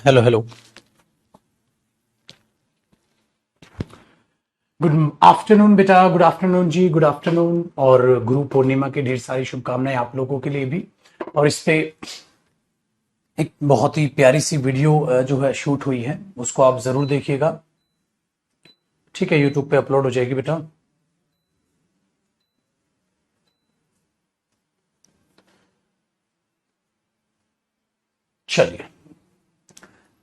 Hello hello. Good afternoon बेटा, good afternoon जी, good afternoon. और गुरु पूर्णिमा की ढेर सारी शुभकामनाएं आप लोगों के लिए भी। और इस पे एक बहुत ही प्यारी सी वीडियो जो है शूट हुई है, उसको आप जरूर देखिएगा। ठीक है, यूट्यूब पे अपलोड हो जाएगी बेटा। चलिए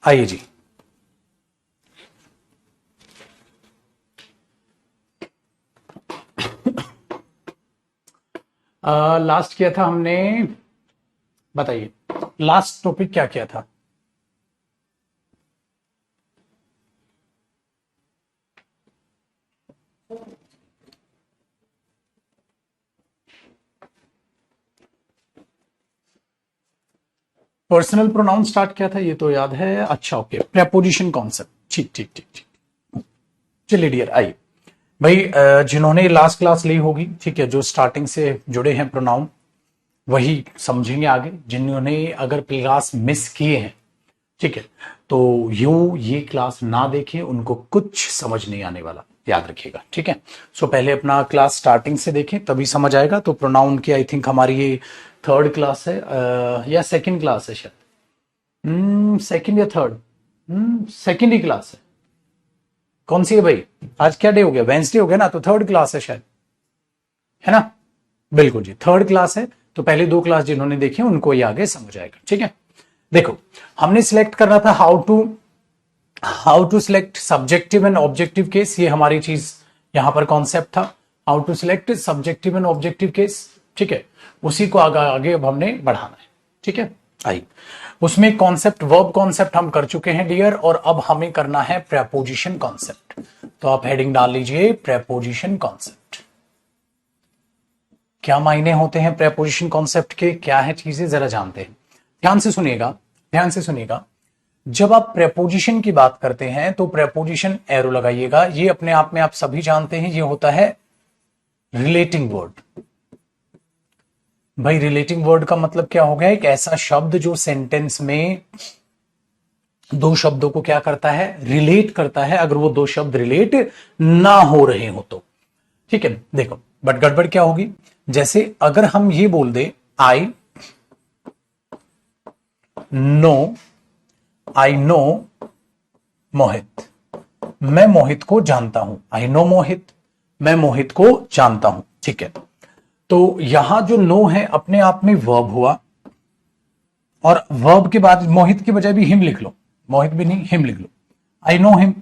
आइए जी। लास्ट किया था हमने, बताइए लास्ट टॉपिक क्या किया था? पर्सनल प्रोनाउन स्टार्ट किया था, ये तो याद है। अच्छा ओके, प्रेपोजिशन कॉन्सेप्ट। ठीक ठीक ठीक ठीक। चलिए डियर आइए भाई, जिन्होंने लास्ट क्लास ली होगी, ठीक है, जो स्टार्टिंग से जुड़े हैं प्रोनाउन वही समझेंगे आगे। जिन्होंने अगर क्लास मिस किए हैं, ठीक है, तो ये क्लास ना देखें, उनको कुछ समझ नहीं आने वाला, याद रखिएगा। ठीक है, सो पहले अपना क्लास स्टार्टिंग से देखें तभी समझ आएगा। तो प्रोनाउन की आई थिंक हमारी ये थर्ड क्लास है, या सेकंड क्लास है शायद। सेकंड या थर्ड? सेकंड ही क्लास है। कौन सी है भाई? आज क्या डे हो गया? वेंसडे हो गया ना, तो थर्ड क्लास है शायद, है ना? बिल्कुल जी, थर्ड क्लास है। तो पहले दो क्लास जिन्होंने देखी उनको ये आगे समझ आएगा। ठीक है, देखो हमने सिलेक्ट करना था how to select subjective and objective case. ये हमारी चीज यहां पर कॉन्सेप्ट था, how to select subjective and objective case. ठीक है, उसी को आगे आगे अब हमने बढ़ाना है। ठीक है, आइए उसमें कॉन्सेप्ट वर्ब कॉन्सेप्ट हम कर चुके हैं डियर, और अब हमें करना है प्रेपोजिशन कॉन्सेप्ट। तो आप हेडिंग डाल लीजिए प्रेपोजिशन कॉन्सेप्ट। क्या मायने होते हैं प्रेपोजिशन कॉन्सेप्ट के, क्या है चीजें, जरा जानते हैं। ध्यान से सुनिएगा, ध्यान से सुनिएगा। जब आप प्रेपोजिशन की बात करते हैं तो प्रेपोजिशन एरो लगाइएगा। ये अपने आप में आप सभी जानते हैं, ये होता है रिलेटिंग वर्ड। भाई रिलेटिंग वर्ड का मतलब क्या हो गया? एक ऐसा शब्द जो सेंटेंस में दो शब्दों को क्या करता है? रिलेट करता है, अगर वो दो शब्द रिलेट ना हो रहे हो तो। ठीक है, देखो बट गड़बड़ क्या होगी? जैसे अगर हम ये बोल दे आई नो, आई नो मोहित, मैं मोहित को जानता हूं। आई नो मोहित, मैं मोहित को जानता हूं। ठीक है, तो यहां जो नो है अपने आप में वर्ब हुआ, और वर्ब के बाद मोहित की बजाय भी हिम लिख लो, मोहित भी नहीं हिम लिख लो। आई नो हिम,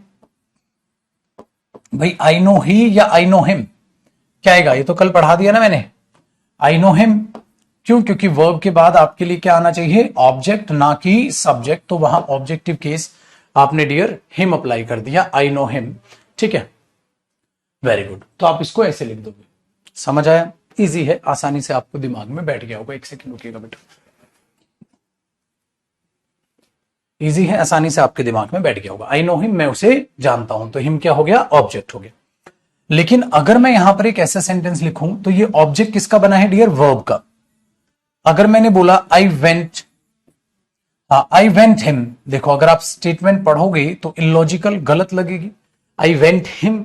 भाई आई नो ही या आई नो हिम क्या आएगा? ये तो कल पढ़ा दिया ना मैंने, आई नो हिम। क्यों? क्योंकि वर्ब के बाद आपके लिए क्या आना चाहिए? ऑब्जेक्ट, ना कि सब्जेक्ट। तो वहां ऑब्जेक्टिव केस आपने डियर हिम अप्लाई कर दिया, आई नो हिम। ठीक है, वेरी गुड। तो आप इसको ऐसे लिख दोगे, समझ आया? इजी है, आसानी से आपको दिमाग में बैठ गया होगा। एक सेकंड रुकिएगा बेटा, इजी है, आसानी से आपके दिमाग में बैठ गया होगा। आई नो हिम, मैं उसे जानता हूं, तो हिम क्या हो गया? ऑब्जेक्ट हो गया। लेकिन अगर मैं यहां पर एक ऐसा सेंटेंस लिखूं तो ये ऑब्जेक्ट किसका बना है डियर? वर्ब का। अगर मैंने बोला I went, I went him, देखो अगर आप स्टेटमेंट पढ़ोगे तो इलॉजिकल, गलत लगेगी। I went him,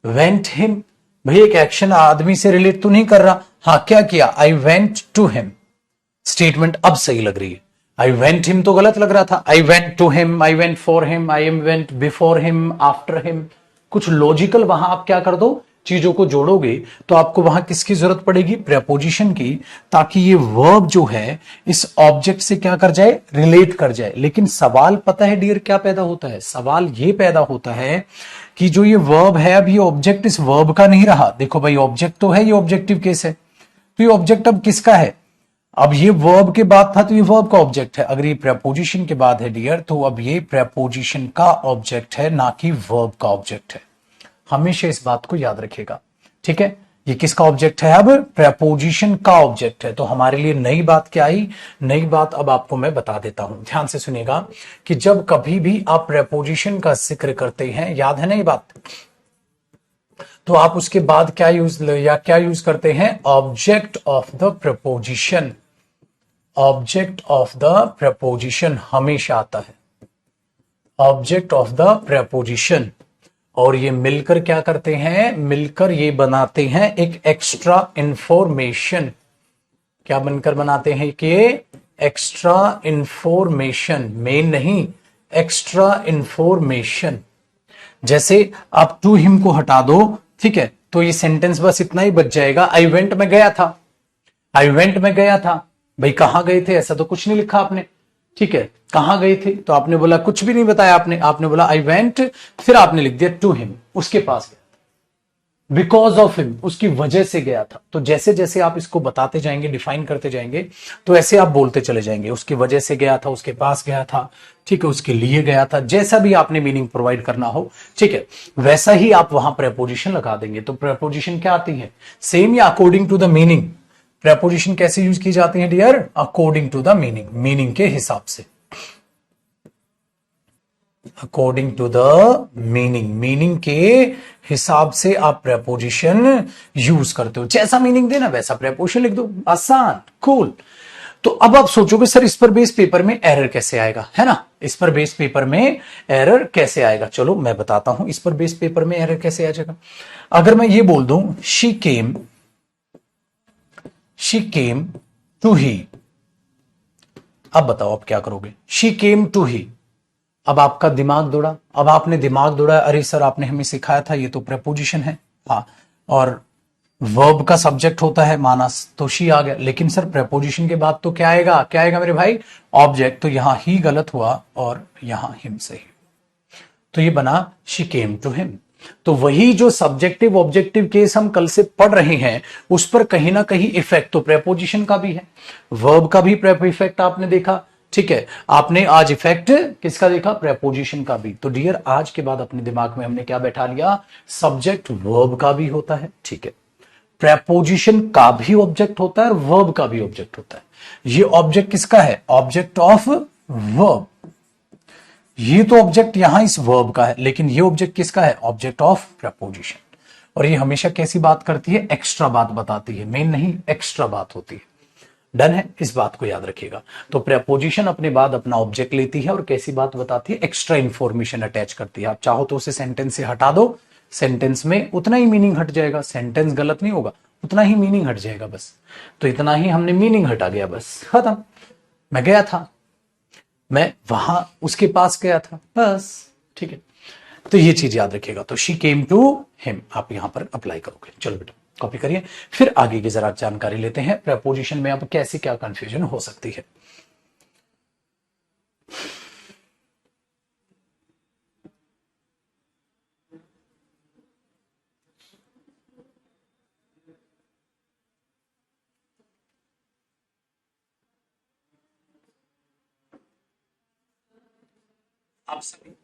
went him, भाई एक एक्शन आदमी से रिलेट तो नहीं कर रहा। हाँ क्या किया? I went to him, statement अब सही लग रही है। आई वेंट हिम तो गलत लग रहा था। I went to him, I went for him, I am went before him, after him. कुछ लॉजिकल वहां आप क्या कर दो, चीजों को जोड़ोगे तो आपको वहां किसकी जरूरत पड़ेगी? प्रेपोजिशन की, ताकि ये वर्ब जो है इस ऑब्जेक्ट से क्या कर जाए? रिलेट कर जाए। लेकिन सवाल पता है डियर क्या पैदा होता है? सवाल ये पैदा होता है कि जो ये वर्ब है, अब ये ऑब्जेक्ट इस वर्ब का नहीं रहा। देखो भाई ऑब्जेक्ट तो है, ये ऑब्जेक्टिव केस है, तो ये ऑब्जेक्ट अब किसका है? अब ये वर्ब के बाद था तो ये वर्ब का ऑब्जेक्ट है। अगर ये प्रेपोजिशन के बाद है डियर, तो अब ये प्रेपोजिशन का ऑब्जेक्ट है, ना कि वर्ब का ऑब्जेक्ट है। हमेशा इस बात को याद रखिएगा। ठीक है, ये किसका ऑब्जेक्ट है? अब प्रेपोजिशन का ऑब्जेक्ट है। तो हमारे लिए नई बात क्या आई? नई बात अब आपको मैं बता देता हूं, ध्यान से सुनिएगा। कि जब कभी भी आप प्रेपोजिशन का जिक्र करते हैं, याद है ना ये बात, तो आप उसके बाद क्या यूज करते हैं? Object of the preposition. Object of the preposition हमेशा आता है। ऑब्जेक्ट ऑफ द प्रेपोजिशन, और ये मिलकर क्या करते हैं, मिलकर ये बनाते हैं एक एक्स्ट्रा इंफॉर्मेशन। क्या बनकर बनाते हैं कि एक्स्ट्रा इंफॉर्मेशन, मेन नहीं, एक्स्ट्रा इंफॉर्मेशन। जैसे आप टू हिम को हटा दो, ठीक है, तो ये सेंटेंस बस इतना ही बच जाएगा, आई वेंट में गया था, आई वेंट में गया था। भाई कहां गए थे, ऐसा तो कुछ नहीं लिखा आपने, ठीक है, कहां गए थे, तो आपने बोला कुछ भी नहीं बताया आपने बोला आई वेंट, फिर आपने लिख दिया टू हिम, उसके पास गया, बिकॉज ऑफ हिम, उसकी वजह से गया था। तो जैसे जैसे आप इसको बताते जाएंगे, डिफाइन करते जाएंगे, तो ऐसे आप बोलते चले जाएंगे, उसकी वजह से गया था, उसके पास गया था, ठीक है, उसके लिए गया था, जैसा भी आपने मीनिंग प्रोवाइड करना हो, ठीक है, वैसा ही आप वहां प्रेपोजिशन लगा देंगे। तो प्रेपोजिशन क्या आती है, सेम या according to the meaning. Preposition कैसे यूज की जाती है dear, according to the meaning, meaning के हिसाब से, according to the meaning, meaning के हिसाब से आप प्रेपोजिशन यूज करते हो। जैसा मीनिंग देना वैसा प्रेपोजिशन लिख दो, आसान, कूल। तो अब आप सोचोगे सर इस पर बेस पेपर में एरर कैसे आएगा, है ना, इस पर बेस पेपर में एरर कैसे आएगा। चलो मैं बताता हूं इस पर बेस पेपर में एरर कैसे आ जाएगा। अगर मैं ये बोल दूं शी केम टू ही, अब बताओ आप क्या करोगे, शी केम टू ही। अब आपका दिमाग दौड़ा, अब आपने दिमाग दौड़ा, अरे सर आपने हमें सिखाया था ये तो प्रेपोजिशन है, हाँ, और वर्ब का सब्जेक्ट होता है मानस, तो शी आ गया, लेकिन सर प्रेपोजिशन के बाद तो क्या आएगा, क्या आएगा मेरे भाई, ऑब्जेक्ट। तो यहां ही गलत हुआ और यहां हिम सही, तो ये बना शी केम टू हिम। तो वही जो सब्जेक्टिव ऑब्जेक्टिव केस हम कल से पढ़ रहे हैं, उस पर कहीं ना कहीं इफेक्ट तो प्रेपोजिशन का भी है, वर्ब का भी इफेक्ट आपने देखा, ठीक है, आपने आज इफेक्ट किसका देखा, प्रेपोजिशन का भी। तो डियर आज के बाद अपने दिमाग में हमने क्या बैठा लिया, सब्जेक्ट वर्ब का भी होता है, ठीक है, प्रेपोजिशन का भी ऑब्जेक्ट होता है और वर्ब का भी ऑब्जेक्ट होता है। ये ऑब्जेक्ट किसका है, ऑब्जेक्ट ऑफ वर्ब, ये तो ऑब्जेक्ट यहां इस वर्ब का है, लेकिन ये ऑब्जेक्ट किसका है, ऑब्जेक्ट ऑफ प्रेपोजिशन। और ये हमेशा कैसी बात करती है, एक्स्ट्रा बात बताती है, मेन नहीं, एक्स्ट्रा बात होती है। डन है, इस बात को याद रखिएगा। तो प्रेपोजिशन अपने बाद अपना ऑब्जेक्ट लेती है और कैसी बात बताती है, एक्स्ट्रा इंफॉर्मेशन अटैच करती है। आप चाहो तो उसे सेंटेंस से हटा दो, सेंटेंस में उतना ही मीनिंग हट जाएगा, सेंटेंस गलत नहीं होगा, उतना ही मीनिंग हट जाएगा बस। तो इतना ही हमने मीनिंग हटा गया, बस खत्म। मैं गया था, मैं वहां उसके पास गया था, बस, ठीक है। तो ये चीज याद रखिएगा। तो शी केम टू हिम आप यहां पर अप्लाई करोगे। चलो बेटा कॉपी करिए, फिर आगे की जरा जानकारी लेते हैं प्रेपोजिशन में अब कैसे क्या कंफ्यूजन हो सकती है। आप सभी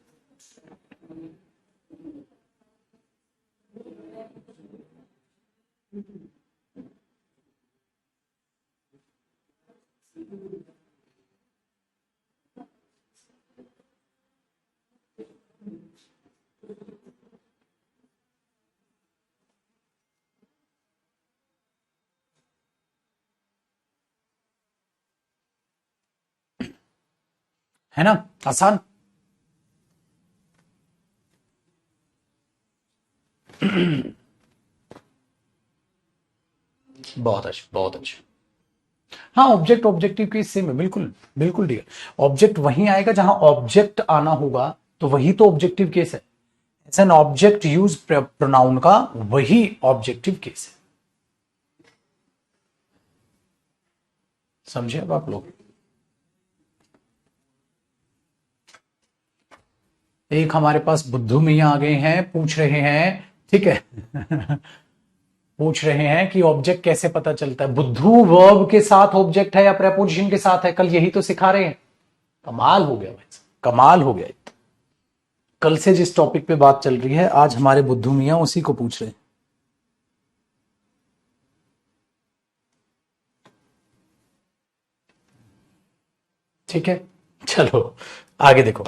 है ना, आसान। बहुत अच्छा, बहुत अच्छा। हाँ, ऑब्जेक्ट ऑब्जेक्टिव केस सेम है, बिल्कुल बिल्कुल डियर। ऑब्जेक्ट वहीं आएगा जहां ऑब्जेक्ट आना होगा, तो वही तो ऑब्जेक्टिव केस है। As an object use pronoun का वही ऑब्जेक्टिव केस है। समझे अब आप लोग। एक हमारे पास बुद्धू मियां आ गए हैं, पूछ रहे हैं, ठीक है पूछ रहे हैं कि ऑब्जेक्ट कैसे पता चलता है। बुद्धू वर्ब के साथ ऑब्जेक्ट है या प्रेपोजिशन के साथ है, कल यही तो सिखा रहे हैं। कमाल हो गया भाई, कमाल हो गया। कल से जिस टॉपिक पे बात चल रही है, आज हमारे बुद्धू मियां उसी को पूछ रहे हैं। ठीक है, चलो आगे देखो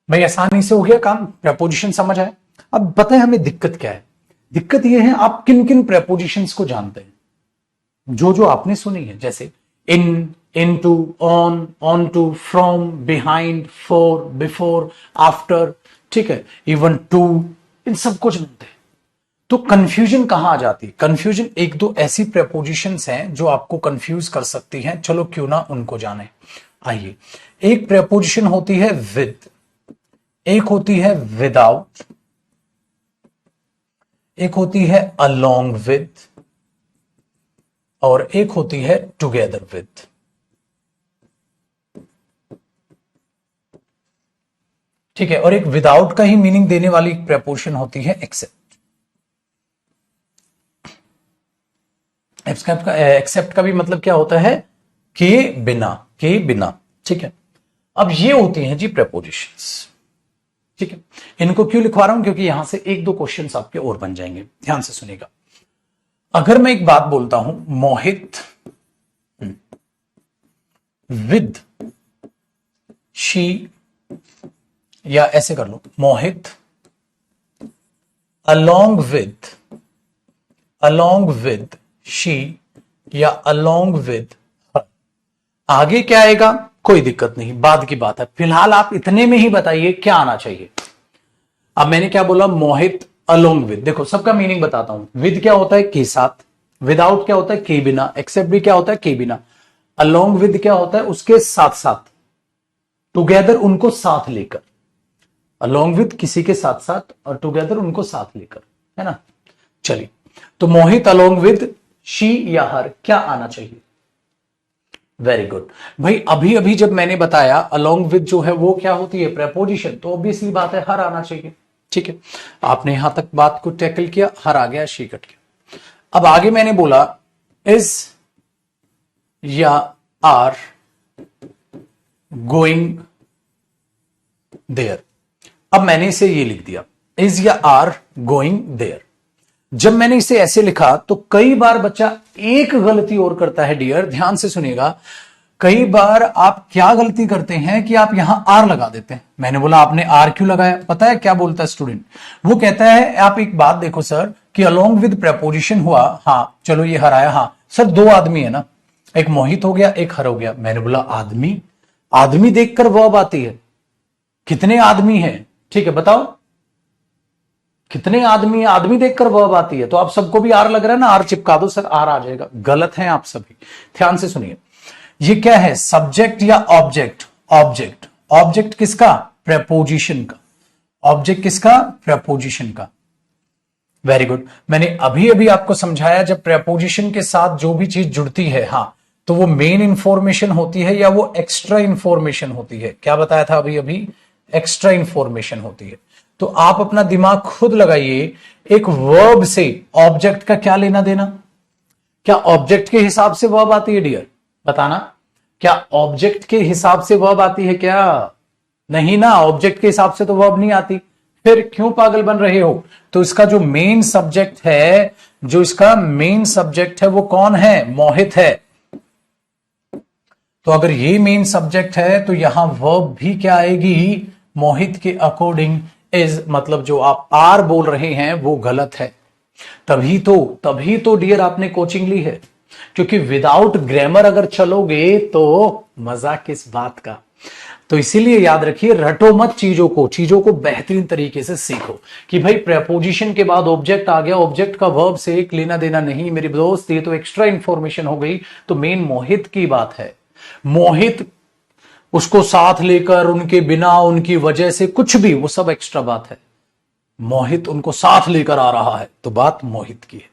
भाई, आसानी से हो गया काम, प्रेपोजिशन समझ आए। अब बताएं हमें दिक्कत क्या है। दिक्कत यह है आप किन किन प्रेपोजिशंस को जानते हैं, जो जो आपने सुनी है, जैसे in, into, on to, from, behind, for, before, after, ठीक है, इवन टू, इन सबको जानते हैं। तो कंफ्यूजन कहां आ जाती है? कंफ्यूजन एक दो ऐसी प्रेपोजिशंस हैं जो आपको कंफ्यूज कर सकती हैं। चलो क्यों ना उनको जाने। आइए, एक प्रेपोजिशन होती है विद, एक होती है विदाउट, एक होती है अलोंग विद, और एक होती है टुगेदर विद। ठीक है, और एक विदाउट का ही मीनिंग देने वाली प्रेपोजिशन होती है एक्सेप्ट। एक्सेप्ट का भी मतलब क्या होता है? के बिना, के बिना। ठीक है, अब ये होती हैं जी प्रेपोजिशंस। ठीक है, इनको क्यों लिखवा रहा हूं? क्योंकि यहां से एक दो क्वेश्चंस आपके और बन जाएंगे। ध्यान से सुनिएगा। अगर मैं एक बात बोलता हूं, मोहित विद शी, या ऐसे कर लो, मोहित अलोंग विद शी, या अलोंग विद हर। आगे क्या आएगा कोई दिक्कत नहीं, बाद की बात है। फिलहाल आप इतने में ही बताइए क्या आना चाहिए। अब मैंने क्या बोला? मोहित अलोंग विद। देखो सबका मीनिंग बताता हूं। विद क्या होता है? के साथ। विदाउट क्या होता है? के बिना। एक्सेप्ट भी क्या होता है? के बिना। अलोंग विद क्या होता है? उसके साथ साथ। टुगेदर उनको साथ लेकर। अलोंग विद किसी के साथ साथ, और टुगेदर उनको साथ लेकर, है ना। चलिए, तो मोहित अलोंग विद शी या हर, क्या आना चाहिए? वेरी गुड भाई। अभी अभी जब मैंने बताया अलोंग विद जो है वो क्या होती है? प्रेपोजिशन, तो ऑब्वियसली बात है हर आना चाहिए। ठीक है, आपने यहां तक बात को टैकल किया, हर आ गया, शी कट गया। अब आगे मैंने बोला इज या आर गोइंग देयर। अब मैंने इसे ये लिख दिया, इज या आर गोइंग देयर। जब मैंने इसे ऐसे लिखा तो कई बार बच्चा एक गलती और करता है डियर, ध्यान से सुनिएगा। कई बार आप क्या गलती करते हैं कि आप यहां आर लगा देते हैं। मैंने बोला आपने आर क्यों लगाया? पता है क्या बोलता है स्टूडेंट? वो कहता है आप एक बात देखो सर कि अलोंग विद प्रेपोजिशन हुआ, हाँ चलो ये हर आया, हाँ सर दो आदमी है ना, एक मोहित हो गया एक हर हो गया। मैंने बोला आदमी, आदमी देखकर वर्ब आती है। कितने आदमी हैं? ठीक है बताओ कितने आदमी? आदमी देखकर वर्ब आती है। तो आप सबको भी आर लग रहा है ना, आर चिपका दो सर, आर आ जाएगा। गलत है आप सभी। ध्यान से सुनिए, ये क्या है? सब्जेक्ट या ऑब्जेक्ट? ऑब्जेक्ट। ऑब्जेक्ट किसका? प्रेपोजिशन का। ऑब्जेक्ट किसका? प्रेपोजिशन का। Very good. मैंने अभी अभी आपको समझाया जब प्रेपोजिशन के साथ जो भी चीज जुड़ती है, हाँ, तो वो मेन इंफॉर्मेशन होती है या वो एक्स्ट्रा इंफॉर्मेशन होती है। क्या बताया था अभी अभी? एक्स्ट्रा इंफॉर्मेशन होती है। तो आप अपना दिमाग खुद लगाइए, एक वर्ब से ऑब्जेक्ट का क्या लेना देना? क्या ऑब्जेक्ट के हिसाब से वर्ब आती है डियर? बताना, क्या ऑब्जेक्ट के हिसाब से वर्ब आती है क्या? नहीं ना, ऑब्जेक्ट के हिसाब से तो वर्ब नहीं आती। फिर क्यों पागल बन रहे हो? तो इसका जो मेन सब्जेक्ट है, जो इसका मेन सब्जेक्ट है वो कौन है? मोहित है। तो अगर ये मेन सब्जेक्ट है तो यहां वर्ब भी क्या आएगी? मोहित के अकॉर्डिंग इज, मतलब जो आप आर बोल रहे हैं वो गलत है। तभी तो डियर आपने कोचिंग ली है, क्योंकि विदाउट ग्रामर अगर चलोगे तो मजा किस बात का। तो इसीलिए याद रखिए, रटो मत चीजों को बेहतरीन तरीके से सीखो कि भाई प्रेपोजिशन के बाद ऑब्जेक्ट आ गया, ऑब्जेक्ट का वर्ब से एक लेना देना नहीं मेरे दोस्त, ये तो एक्स्ट्रा इंफॉर्मेशन हो गई। तो मेन मोहित की बात है। मोहित उसको साथ लेकर, उनके बिना, उनकी वजह से, कुछ भी, वो सब एक्स्ट्रा बात है। मोहित उनको साथ लेकर आ रहा है तो बात मोहित की है।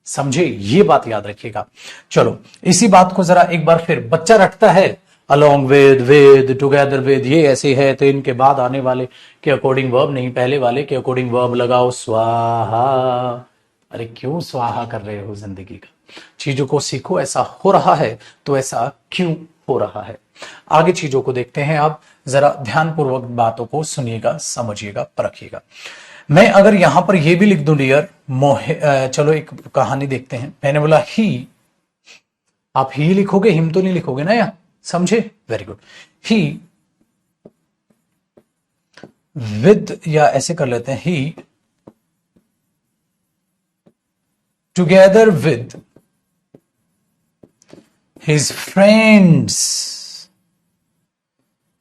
समझे? ये बात याद रखिएगा। चलो इसी बात को जरा एक बार फिर, बच्चा रटता है अलोंग विद, टुगेदर विद, ये ऐसे है तो इनके बाद आने वाले के अकॉर्डिंग वर्ब नहीं, पहले वाले के अकॉर्डिंग वर्ब लगाओ, स्वाहा। अरे क्यों स्वाहा कर रहे हो जिंदगी का? चीजों को सीखो, ऐसा हो रहा है तो ऐसा क्यों हो रहा है। आगे चीजों को देखते हैं। आप जरा ध्यानपूर्वक बातों को सुनिएगा, समझिएगा, परखिएगा। मैं अगर यहां पर यह भी लिख दूं डियर चलो एक कहानी देखते हैं। मैंने बोला ही, आप ही लिखोगे, हिम तो नहीं लिखोगे ना, या समझे? Very good. ही विद, या ऐसे कर लेते हैं, he together with his friends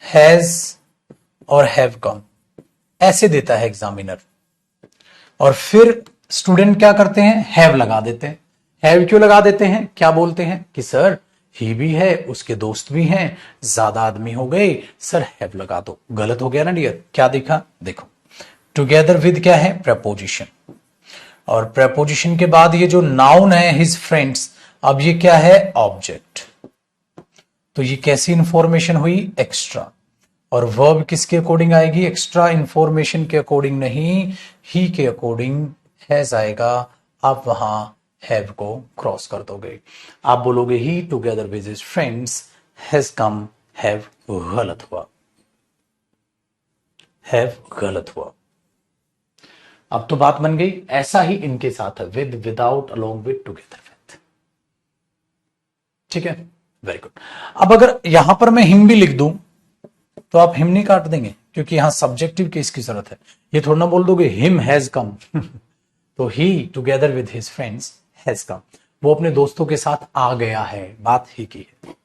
has और हैव कम, ऐसे देता है एग्जामिनर। और फिर स्टूडेंट क्या करते हैं, हैव लगा देते हैं। हैव क्यों लगा देते हैं, क्या बोलते हैं कि सर ही भी है, उसके दोस्त भी हैं, ज्यादा आदमी हो गए, सर हैव लगा दो। गलत हो गया ना डियर, क्या देखा, देखो टुगेदर विद क्या है, प्रपोजिशन, और प्रपोजिशन के बाद ये जो नाउन है हिज फ्रेंड्स, अब ये क्या है, ऑब्जेक्ट। तो ये कैसी इंफॉर्मेशन हुई, एक्स्ट्रा। और वर्ब किसके अकॉर्डिंग आएगी, एक्स्ट्रा इंफॉर्मेशन के अकॉर्डिंग नहीं, ही के अकॉर्डिंग हैज आएगा। आप वहां हैव को क्रॉस कर दोगे, आप बोलोगे he together with his friends has come, have गलत हुआ, हैव गलत हुआ। अब तो बात बन गई, ऐसा ही इनके साथ है, with, without, along with, together with. ठीक है, वेरी गुड। अब अगर यहां पर मैं हिम भी लिख दूं तो आप हिम नहीं काट देंगे, क्योंकि यहां सब्जेक्टिव केस की जरूरत है। ये थोड़ा ना बोल दोगे हिम हैज कम तो he together with his friends has come, वो अपने दोस्तों के साथ आ गया है, बात ही की है।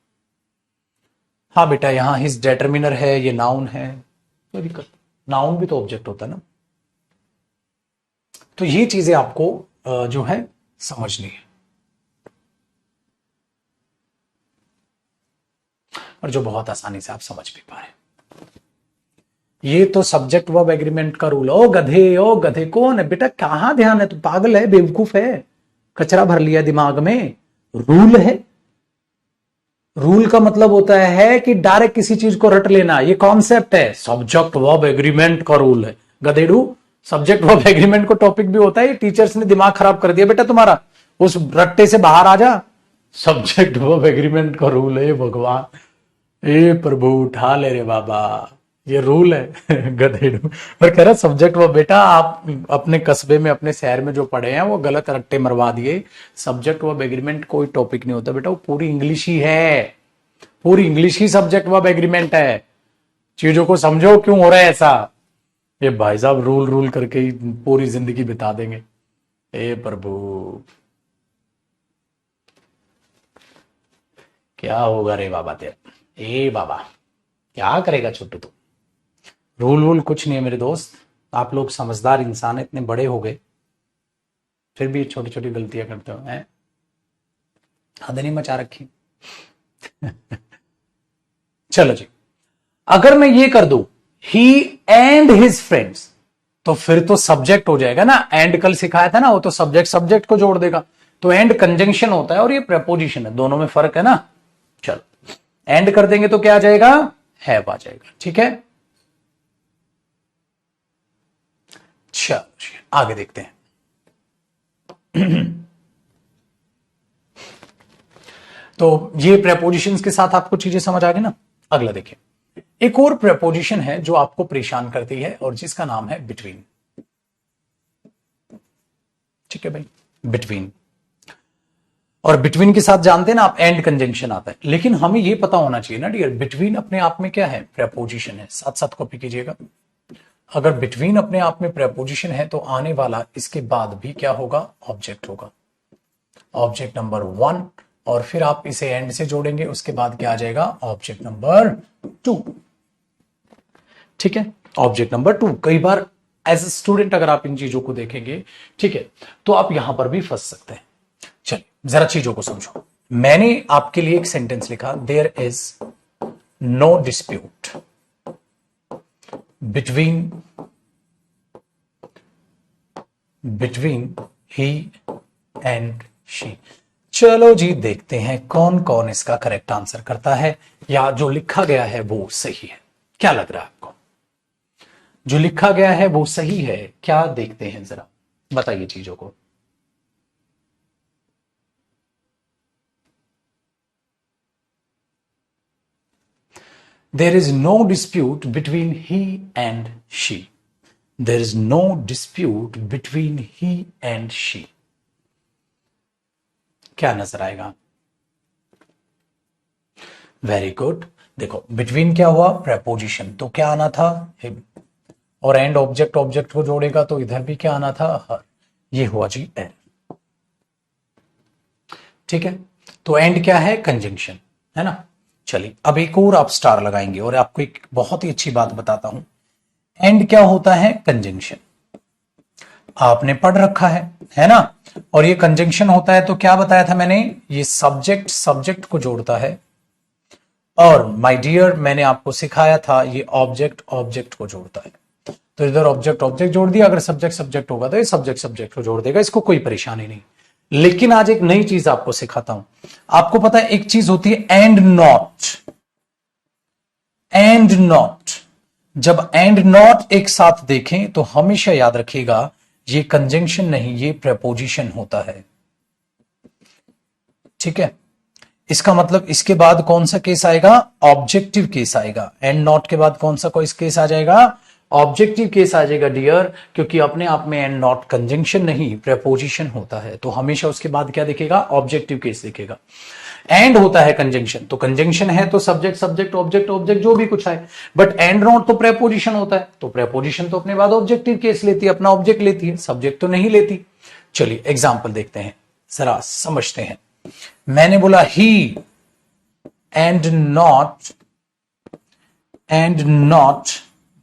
हाँ बेटा, यहां हिज डिटरमिनर है, ये नाउन है, कोई दिक्कत, नाउन भी तो ऑब्जेक्ट होता है ना। तो ये चीजें आपको जो है समझनी है, और जो बहुत आसानी से आप समझ भी पाए। ये तो सब्जेक्ट वर्ब एग्रीमेंट का रूल। ओ गधे कौन है बेटा, कहां ध्यान है, तू पागल है, बेवकूफ है, कचरा भर लिया दिमाग में। रूल है, रूल का मतलब होता है कि डायरेक्ट किसी चीज को रट लेना, ये कॉन्सेप्ट है, सब्जेक्ट वर्ब एग्रीमेंट का रूल है। गधेड़ू, सब्जेक्ट वर्ब एग्रीमेंट को टॉपिक भी होता है, टीचर्स ने दिमाग खराब कर दिया बेटा तुम्हारा, उस रट्टे से बाहर आ जा। सब्जेक्ट वर्ब एग्रीमेंट का रूल है, भगवान, ए प्रभु उठा ले रे बाबा, ये रूल है गधेड़ू। और कह रहा सब्जेक्ट वर्ब, बेटा आप अपने कस्बे में, अपने शहर में जो पढ़े हैं वो गलत रट्टे मरवा दिए। सब्जेक्ट वर्ब एग्रीमेंट कोई टॉपिक नहीं होता बेटा, वो पूरी इंग्लिश ही है, पूरी इंग्लिश ही सब्जेक्ट वर्ब एग्रीमेंट है। चीजों को समझो क्यों हो रहा है ऐसा। ये भाई साहब रूल रूल करके ही पूरी जिंदगी बिता देंगे, ए प्रभु। क्या होगा रे बाबा तेरा, ए बाबा क्या करेगा छोटू तू। रूल वूल कुछ नहीं है मेरे दोस्त, आप लोग समझदार इंसान इतने बड़े हो गए, फिर भी छोटी छोटी गलतियां करते हो, हैं हद नहीं मचा रखी चलो जी, अगर मैं ये कर दूं ही एंड हिज फ्रेंड्स, तो फिर तो सब्जेक्ट हो जाएगा ना। एंड कल सिखाया था ना, वो तो सब्जेक्ट सब्जेक्ट को जोड़ देगा, तो एंड कंजंक्शन होता है और ये प्रपोजिशन है, दोनों में फर्क है ना। चलो एंड कर देंगे तो क्या आ जाएगा, हैव आ जाएगा। ठीक है, चलो आगे देखते हैं तो ये प्रेपोजिशंस के साथ आपको चीजें समझ आ गई ना। अगला देखिए, एक और प्रेपोजिशन है जो आपको परेशान करती है और जिसका नाम है बिटवीन। ठीक है भाई, बिटवीन, और बिटवीन के साथ जानते हैं ना आप, एंड कंजंक्शन आता है, लेकिन हमें यह पता होना चाहिए ना डियर, बिटवीन अपने आप में क्या है, प्रेपोजिशन है। साथ साथ कॉपी कीजिएगा, अगर बिटवीन अपने आप में प्रेपोजिशन है तो आने वाला इसके बाद भी क्या होगा, ऑब्जेक्ट होगा, ऑब्जेक्ट नंबर 1, और फिर आप इसे एंड से जोड़ेंगे, उसके बाद क्या आ जाएगा, ऑब्जेक्ट नंबर 2। ठीक है, ऑब्जेक्ट नंबर 2। कई बार एज ए स्टूडेंट अगर आप इन चीजों को देखेंगे, ठीक है, तो आप यहां पर भी फंस सकते हैं। चलिए जरा चीजों को समझो, मैंने आपके लिए एक सेंटेंस लिखा, there is no dispute between he and she. चलो जी देखते हैं कौन कौन इसका करेक्ट आंसर करता है, या जो लिखा गया है वो सही है। क्या लग रहा है आपको, जो लिखा गया है वो सही है क्या, देखते हैं जरा, बताइए चीजों को। There is no dispute between he and she. There is no dispute between he and she. क्या नजर आएगा, वेरी गुड। देखो बिटवीन क्या हुआ, प्रेपोजिशन, तो क्या आना था, हिम, और एंड ऑब्जेक्ट, ऑब्जेक्ट को जोड़ेगा तो इधर भी क्या आना था, हर। ये हुआ जी एंड। ठीक है, तो एंड क्या है? कंजंक्शन, है ना। चलिए अब एक और आप स्टार लगाएंगे और आपको एक बहुत ही अच्छी बात बताता हूं। एंड क्या होता है? कंजंक्शन। आपने पढ़ रखा है ना। और ये कंजंक्शन होता है तो क्या बताया था मैंने? ये सब्जेक्ट सब्जेक्ट को जोड़ता है, और माय डियर मैंने आपको सिखाया था ये ऑब्जेक्ट ऑब्जेक्ट को जोड़ता है। तो इधर ऑब्जेक्ट ऑब्जेक्ट जोड़ दिया, अगर सब्जेक्ट सब्जेक्ट होगा तो ये सब्जेक्ट सब्जेक्ट को जोड़ देगा, इसको कोई परेशानी नहीं। लेकिन आज एक नई चीज आपको सिखाता हूं। आपको पता है एक चीज होती है एंड नॉट। एंड नॉट, जब एंड नॉट एक साथ देखें तो हमेशा याद रखिएगा ये कंजंक्शन नहीं, ये प्रेपोजिशन होता है। ठीक है, इसका मतलब इसके बाद कौन सा केस आएगा? ऑब्जेक्टिव केस आएगा। एंड नॉट के बाद कौन सा कोई केस आ जाएगा? ऑब्जेक्टिव केस आ जाएगा डियर, क्योंकि अपने आप में एंड नॉट कंजंक्शन नहीं प्रेपोजिशन होता है, तो हमेशा उसके बाद क्या दिखेगा? ऑब्जेक्टिव केस दिखेगा। एंड होता है कंजंक्शन, तो कंजंक्शन है तो सब्जेक्ट सब्जेक्ट ऑब्जेक्ट ऑब्जेक्ट जो भी कुछ है, बट एंड नॉट तो प्रेपोजिशन होता है, तो प्रेपोजिशन तो अपने बाद ऑब्जेक्टिव केस लेती है, अपना ऑब्जेक्ट लेती है, सब्जेक्ट तो नहीं लेती। चलिए एग्जाम्पल देखते हैं, जरा समझते हैं। मैंने बोला ही एंड नॉट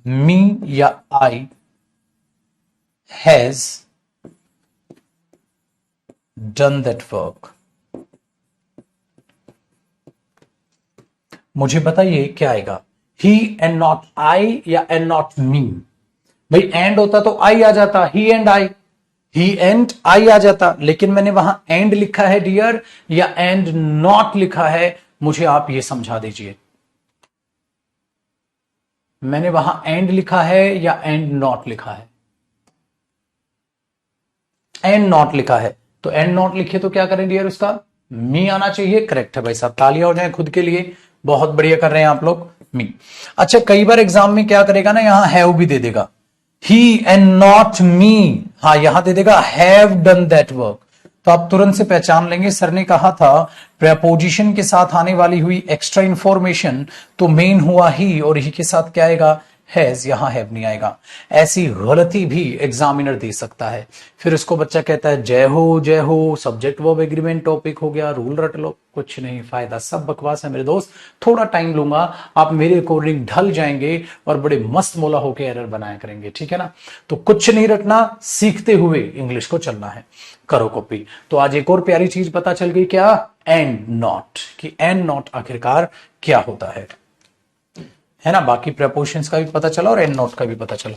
मी या I has done that work. मुझे बताइए क्या आएगा? ही एंड नॉट आई या एंड नॉट मी? भाई एंड होता तो आई आ जाता, ही and I, he and I आ जाता, लेकिन मैंने वहां एंड लिखा है डियर या एंड नॉट लिखा है? मुझे आप ये समझा दीजिए, मैंने वहां एंड लिखा है या एंड नॉट लिखा है? एंड नॉट लिखा है, तो एंड नॉट लिखे तो क्या करें डियर? उसका मी आना चाहिए। करेक्ट है भाई साहब, तालियां हो जाए खुद के लिए, बहुत बढ़िया कर रहे हैं आप लोग। मी। अच्छा कई बार एग्जाम में क्या करेगा ना, यहां हैव भी दे देगा, ही एंड नॉट मी, हाँ यहां दे देगा हैव डन दैट वर्क। तो आप तुरंत से पहचान लेंगे, सर ने कहा था प्रेपोजिशन के साथ आने वाली हुई एक्स्ट्रा इंफॉर्मेशन, तो मेन हुआ ही, और ही के साथ क्या आएगा? हैज, यहां हैव नहीं आएगा। ऐसी गलती भी एग्जामिनर दे सकता है, फिर उसको बच्चा कहता है जय हो सब्जेक्ट वर्ब एग्रीमेंट टॉपिक हो गया, रूल रट लो, कुछ नहीं फायदा, सब बकवास है मेरे दोस्त। थोड़ा टाइम लूंगा, आप मेरे अकॉर्डिंग ढल जाएंगे और बड़े मस्त मोला होकर एरर बनाया करेंगे, ठीक है ना। तो कुछ नहीं रटना, सीखते हुए इंग्लिश को चलना है, करो कॉपी। तो आज एक और प्यारी चीज पता चल गई, क्या? एंड नॉट, कि एंड नॉट आखिरकार क्या होता है ना। बाकी प्रपोजिशंस का भी पता चला और एंड नॉट का भी पता चला।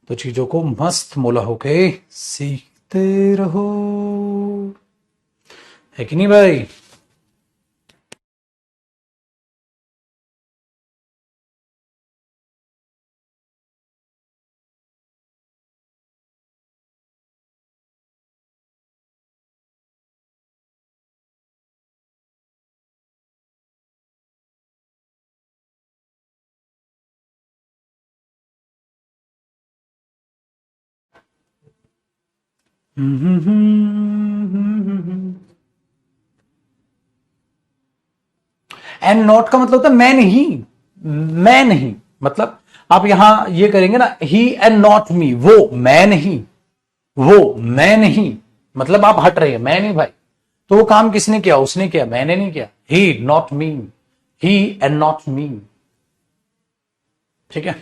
तो चीजों को मस्त मोला होके सीखते रहो, है कि नहीं भाई? एंड नॉट का मतलब होता है मैं नहीं, मैं नहीं, मतलब आप यहां ये करेंगे ना, ही एंड नॉट मी, वो मैं नहीं, वो मैं नहीं, मतलब आप हट रहे हैं, मैं नहीं भाई। तो वो काम किसने किया? उसने किया, मैंने नहीं किया। He not me, he and not me, ठीक है।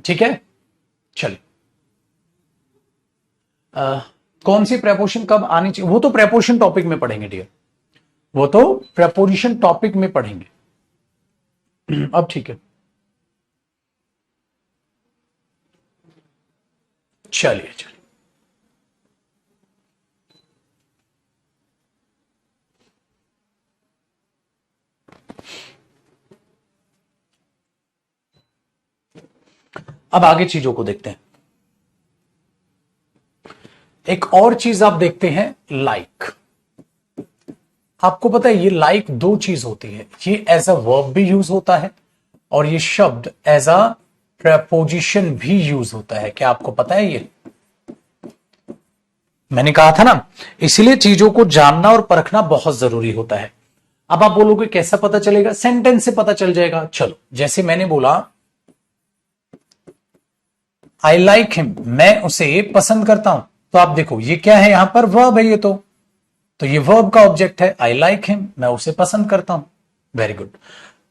ठीक है, चलिए। कौन सी प्रेपोजिशन कब आनी चाहिए वो तो प्रेपोजिशन टॉपिक में पढ़ेंगे डियर, वो तो प्रेपोजिशन टॉपिक में पढ़ेंगे। अब ठीक है, चलिए चलिए। अब आगे चीजों को देखते हैं। एक और चीज आप देखते हैं, लाइक। आपको पता है ये लाइक दो चीज होती है, ये एज अ वर्ब भी यूज होता है और ये शब्द एज अ प्रेपोजिशन भी यूज होता है। क्या आपको पता है? ये मैंने कहा था ना, इसीलिए चीजों को जानना और परखना बहुत जरूरी होता है। अब आप बोलोगे कैसा पता चलेगा? सेंटेंस से पता चल जाएगा। चलो, जैसे मैंने बोला आई लाइक हिम, मैं उसे पसंद करता हूं, तो आप देखो ये क्या है, यहां पर वर्ब है ये तो ये वर्ब का ऑब्जेक्ट है। आई लाइक हिम, मैं उसे पसंद करता हूं। Very good.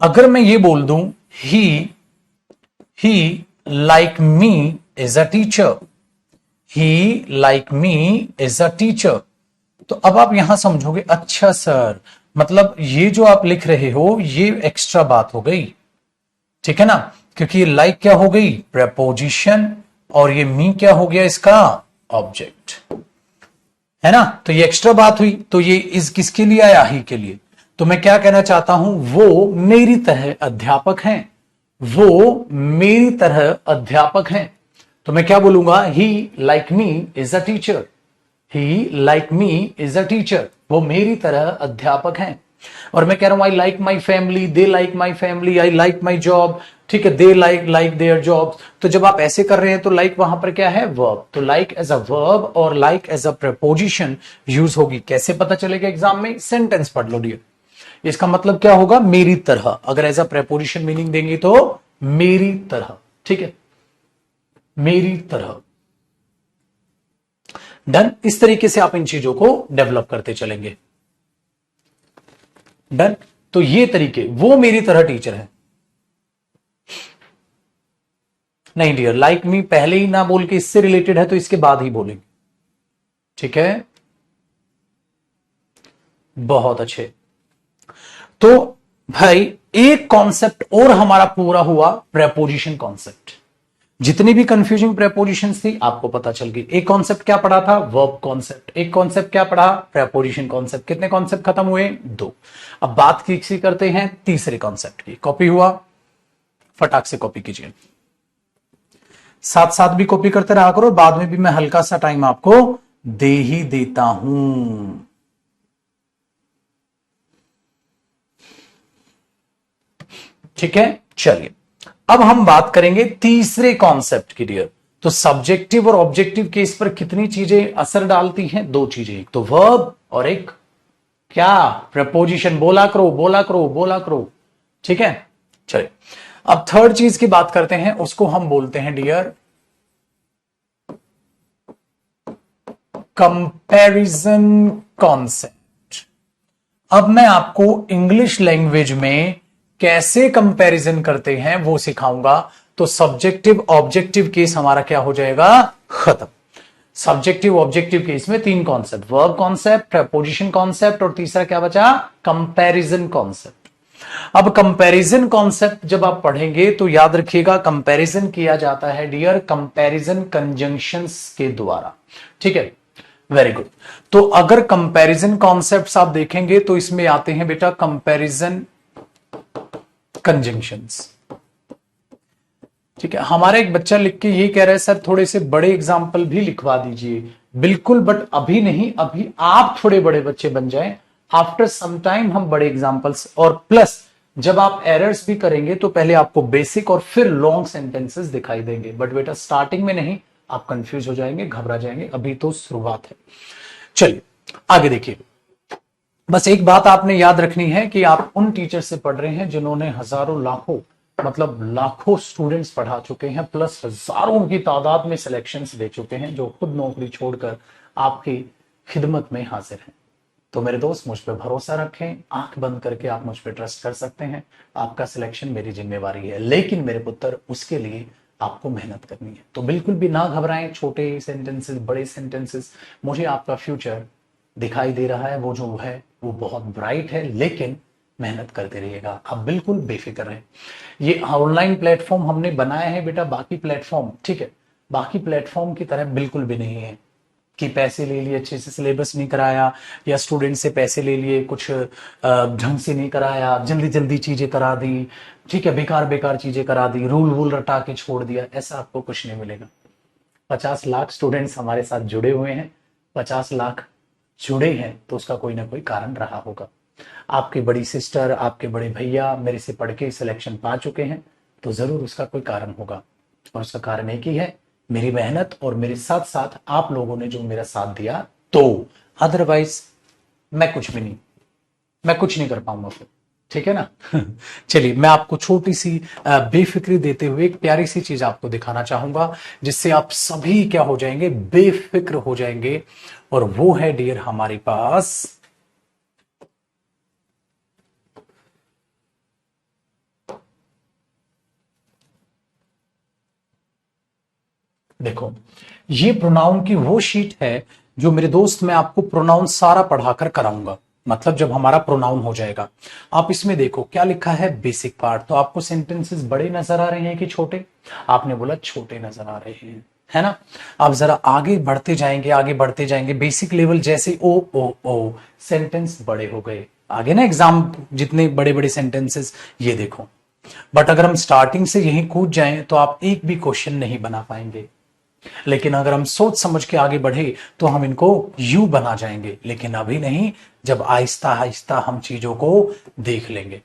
अगर मैं ये बोल दूं he like me is a teacher, he like me is a teacher, तो अब आप यहां समझोगे अच्छा सर, मतलब ये जो आप लिख रहे हो ये एक्स्ट्रा बात हो गई, ठीक है ना, क्योंकि ये लाइक क्या हो गई? प्रेपोजिशन, और ये मी क्या हो गया? इसका ऑब्जेक्ट, है ना। तो ये एक्स्ट्रा बात हुई, तो ये इस किसके लिए आया? ही के लिए। तो मैं क्या कहना चाहता हूं, वो मेरी तरह अध्यापक हैं, वो मेरी तरह अध्यापक हैं। तो मैं क्या बोलूंगा? He like me is a teacher, he like me is a teacher, वो मेरी तरह अध्यापक हैं। और मैं कह रहा हूं I like my family, they like my family, I like my job, ठीक है, दे लाइक देयर जॉब। तो जब आप ऐसे कर रहे हैं तो लाइक वहां पर क्या है? वर्ब। तो लाइक एज अ वर्ब और like as a preposition use होगी। कैसे पता चलेगा एग्जाम में? सेंटेंस पढ़ लो डियर। इसका मतलब क्या होगा? मेरी तरह। अगर एज अ प्रेपोजिशन मीनिंग देंगे तो मेरी तरह, ठीक है, मेरी तरह। डन। इस तरीके से आप इन चीजों को डेवलप करते चलेंगे। डन। तो ये तरीके, वो मेरी तरह टीचर है। नहीं डियर, लाइक मी पहले ही ना बोल के इससे रिलेटेड है तो इसके बाद ही बोलेंगे, ठीक है। बहुत अच्छे। तो भाई एक कॉन्सेप्ट और हमारा पूरा हुआ, प्रेपोजिशन कॉन्सेप्ट। जितनी भी कंफ्यूजिंग प्रेपोजिशंस थी आपको पता चल गई। एक कॉन्सेप्ट क्या पढ़ा था? Verb concept. एक कॉन्सेप्ट क्या पढ़ा? Preposition concept. कितने कॉन्सेप्ट खत्म हुए? 2। अब बात किसी करते हैं तीसरे कॉन्सेप्ट की। कॉपी हुआ? फटाक से कॉपी कीजिए, साथ साथ भी कॉपी करते रहा करो, बाद में भी मैं हल्का सा टाइम आपको दे ही देता हूं। ठीक है, चलिए अब हम बात करेंगे तीसरे कॉन्सेप्ट की डियर। तो सब्जेक्टिव और ऑब्जेक्टिव केस पर कितनी चीजें असर डालती हैं? 2 चीजें, एक तो वर्ब और एक क्या? प्रपोजिशन। बोला करो, बोला करो, बोला करो, ठीक है। चलिए अब थर्ड चीज की बात करते हैं, उसको हम बोलते हैं डियर कंपैरिजन कॉन्सेप्ट। अब मैं आपको इंग्लिश लैंग्वेज में कैसे कंपैरिजन करते हैं वो सिखाऊंगा। तो सब्जेक्टिव ऑब्जेक्टिव केस हमारा क्या हो जाएगा? खत्म। सब्जेक्टिव ऑब्जेक्टिव केस में 3 concept, verb concept, preposition concept और तीसरा क्या बचा? Comparison concept. अब कंपैरिजन कॉन्सेप्ट जब आप पढ़ेंगे तो याद रखिएगा, कंपैरिजन किया जाता है डियर कंपैरिजन कंजंक्शंस के द्वारा, ठीक है। Very good. तो अगर कंपैरिजन कॉन्सेप्ट्स आप देखेंगे तो इसमें आते हैं बेटा कंपैरिजन कंजंक्शंस, ठीक है। हमारा एक बच्चा लिख के ये कह रहा है सर थोड़े से बड़े एग्जाम्पल भी लिखवा दीजिए। बिल्कुल, बट अभी नहीं, अभी आप थोड़े बड़े बच्चे बन जाएं, आफ्टर सम टाइम हम बड़े एग्जाम्पल्स, और प्लस जब आप एरर्स भी करेंगे तो पहले आपको बेसिक और फिर लॉन्ग सेंटेंसेस दिखाई देंगे। बट बेटा स्टार्टिंग में नहीं, आप कंफ्यूज हो जाएंगे, घबरा जाएंगे, अभी तो शुरुआत है। चलिए आगे देखिए। बस एक बात आपने याद रखनी है कि आप उन टीचर से पढ़ रहे हैं जिन्होंने हजारों लाखों, मतलब लाखों स्टूडेंट्स पढ़ा चुके हैं, प्लस हजारों की तादाद में सिलेक्शंस दे चुके हैं, जो खुद नौकरी छोड़कर आपकी खिदमत में हाजिर हैं। तो मेरे दोस्त मुझ पर भरोसा रखें, आंख बंद करके आप मुझ पर ट्रस्ट कर सकते हैं। आपका सिलेक्शन मेरी जिम्मेवारी है, लेकिन मेरे पुत्र उसके लिए आपको मेहनत करनी है। तो बिल्कुल भी ना घबराएं, छोटे सेंटेंसेस, बड़े सेंटेंसेस, मुझे आपका फ्यूचर दिखाई दे रहा है, वो जो है वो बहुत ब्राइट है, लेकिन मेहनत करते रहिएगा, आप बिल्कुल बेफिक्र रहें। ये ऑनलाइन प्लेटफॉर्म हमने बनाया है बेटा, बाकी प्लेटफॉर्म, ठीक है, बाकी प्लेटफॉर्म की तरह बिल्कुल भी नहीं है। कि पैसे ले लिए, अच्छे से सिलेबस नहीं कराया, या स्टूडेंट से पैसे ले लिए, कुछ ढंग से नहीं कराया, जल्दी जल्दी चीजें करा दी, ठीक है, बेकार बेकार चीजें करा दी, रूल वूल रटा के छोड़ दिया, ऐसा आपको कुछ नहीं मिलेगा। 50 लाख स्टूडेंट्स हमारे साथ जुड़े हुए हैं, 50 लाख जुड़े हैं तो उसका कोई ना कोई कारण रहा होगा। आपकी बड़ी सिस्टर, आपके बड़े भैया मेरे से पढ़ के सिलेक्शन पा चुके हैं, तो जरूर उसका कोई कारण होगा, और उसका कारण एक ही है, मेरी मेहनत और मेरे साथ साथ आप लोगों ने जो मेरा साथ दिया। तो अदरवाइज मैं कुछ भी नहीं, मैं कुछ नहीं कर पाऊंगा फिर, ठीक है ना। चलिए, मैं आपको छोटी सी बेफिक्री देते हुए एक प्यारी सी चीज आपको दिखाना चाहूंगा, जिससे आप सभी क्या हो जाएंगे, बेफिक्र हो जाएंगे, और वो है डियर हमारे पास देखो, ये प्रोनाउन की वो शीट है जो मेरे दोस्त मैं आपको प्रोनाउन सारा पढ़ाकर कराऊंगा, मतलब जब हमारा प्रोनाउन हो जाएगा। आप इसमें देखो क्या लिखा है, बेसिक पार्ट। तो आपको सेंटेंसेस बड़े नजर आ रहे हैं कि छोटे? आपने बोला छोटे नजर आ रहे हैं, है ना। आप जरा आगे बढ़ते जाएंगे, आगे बढ़ते जाएंगे, बेसिक लेवल जैसे ओ ओ ओ, सेंटेंस बड़े हो गए आगे ना, एग्जाम जितने बड़े बड़े सेंटेंसेस, ये देखो। बट अगर हम स्टार्टिंग से यही कूद जाएं तो आप एक भी क्वेश्चन नहीं बना पाएंगे, लेकिन अगर हम सोच समझ के आगे बढ़े तो हम इनको यू बना जाएंगे, लेकिन अभी नहीं, जब आहिस्ता आहिस्ता हम चीजों को देख लेंगे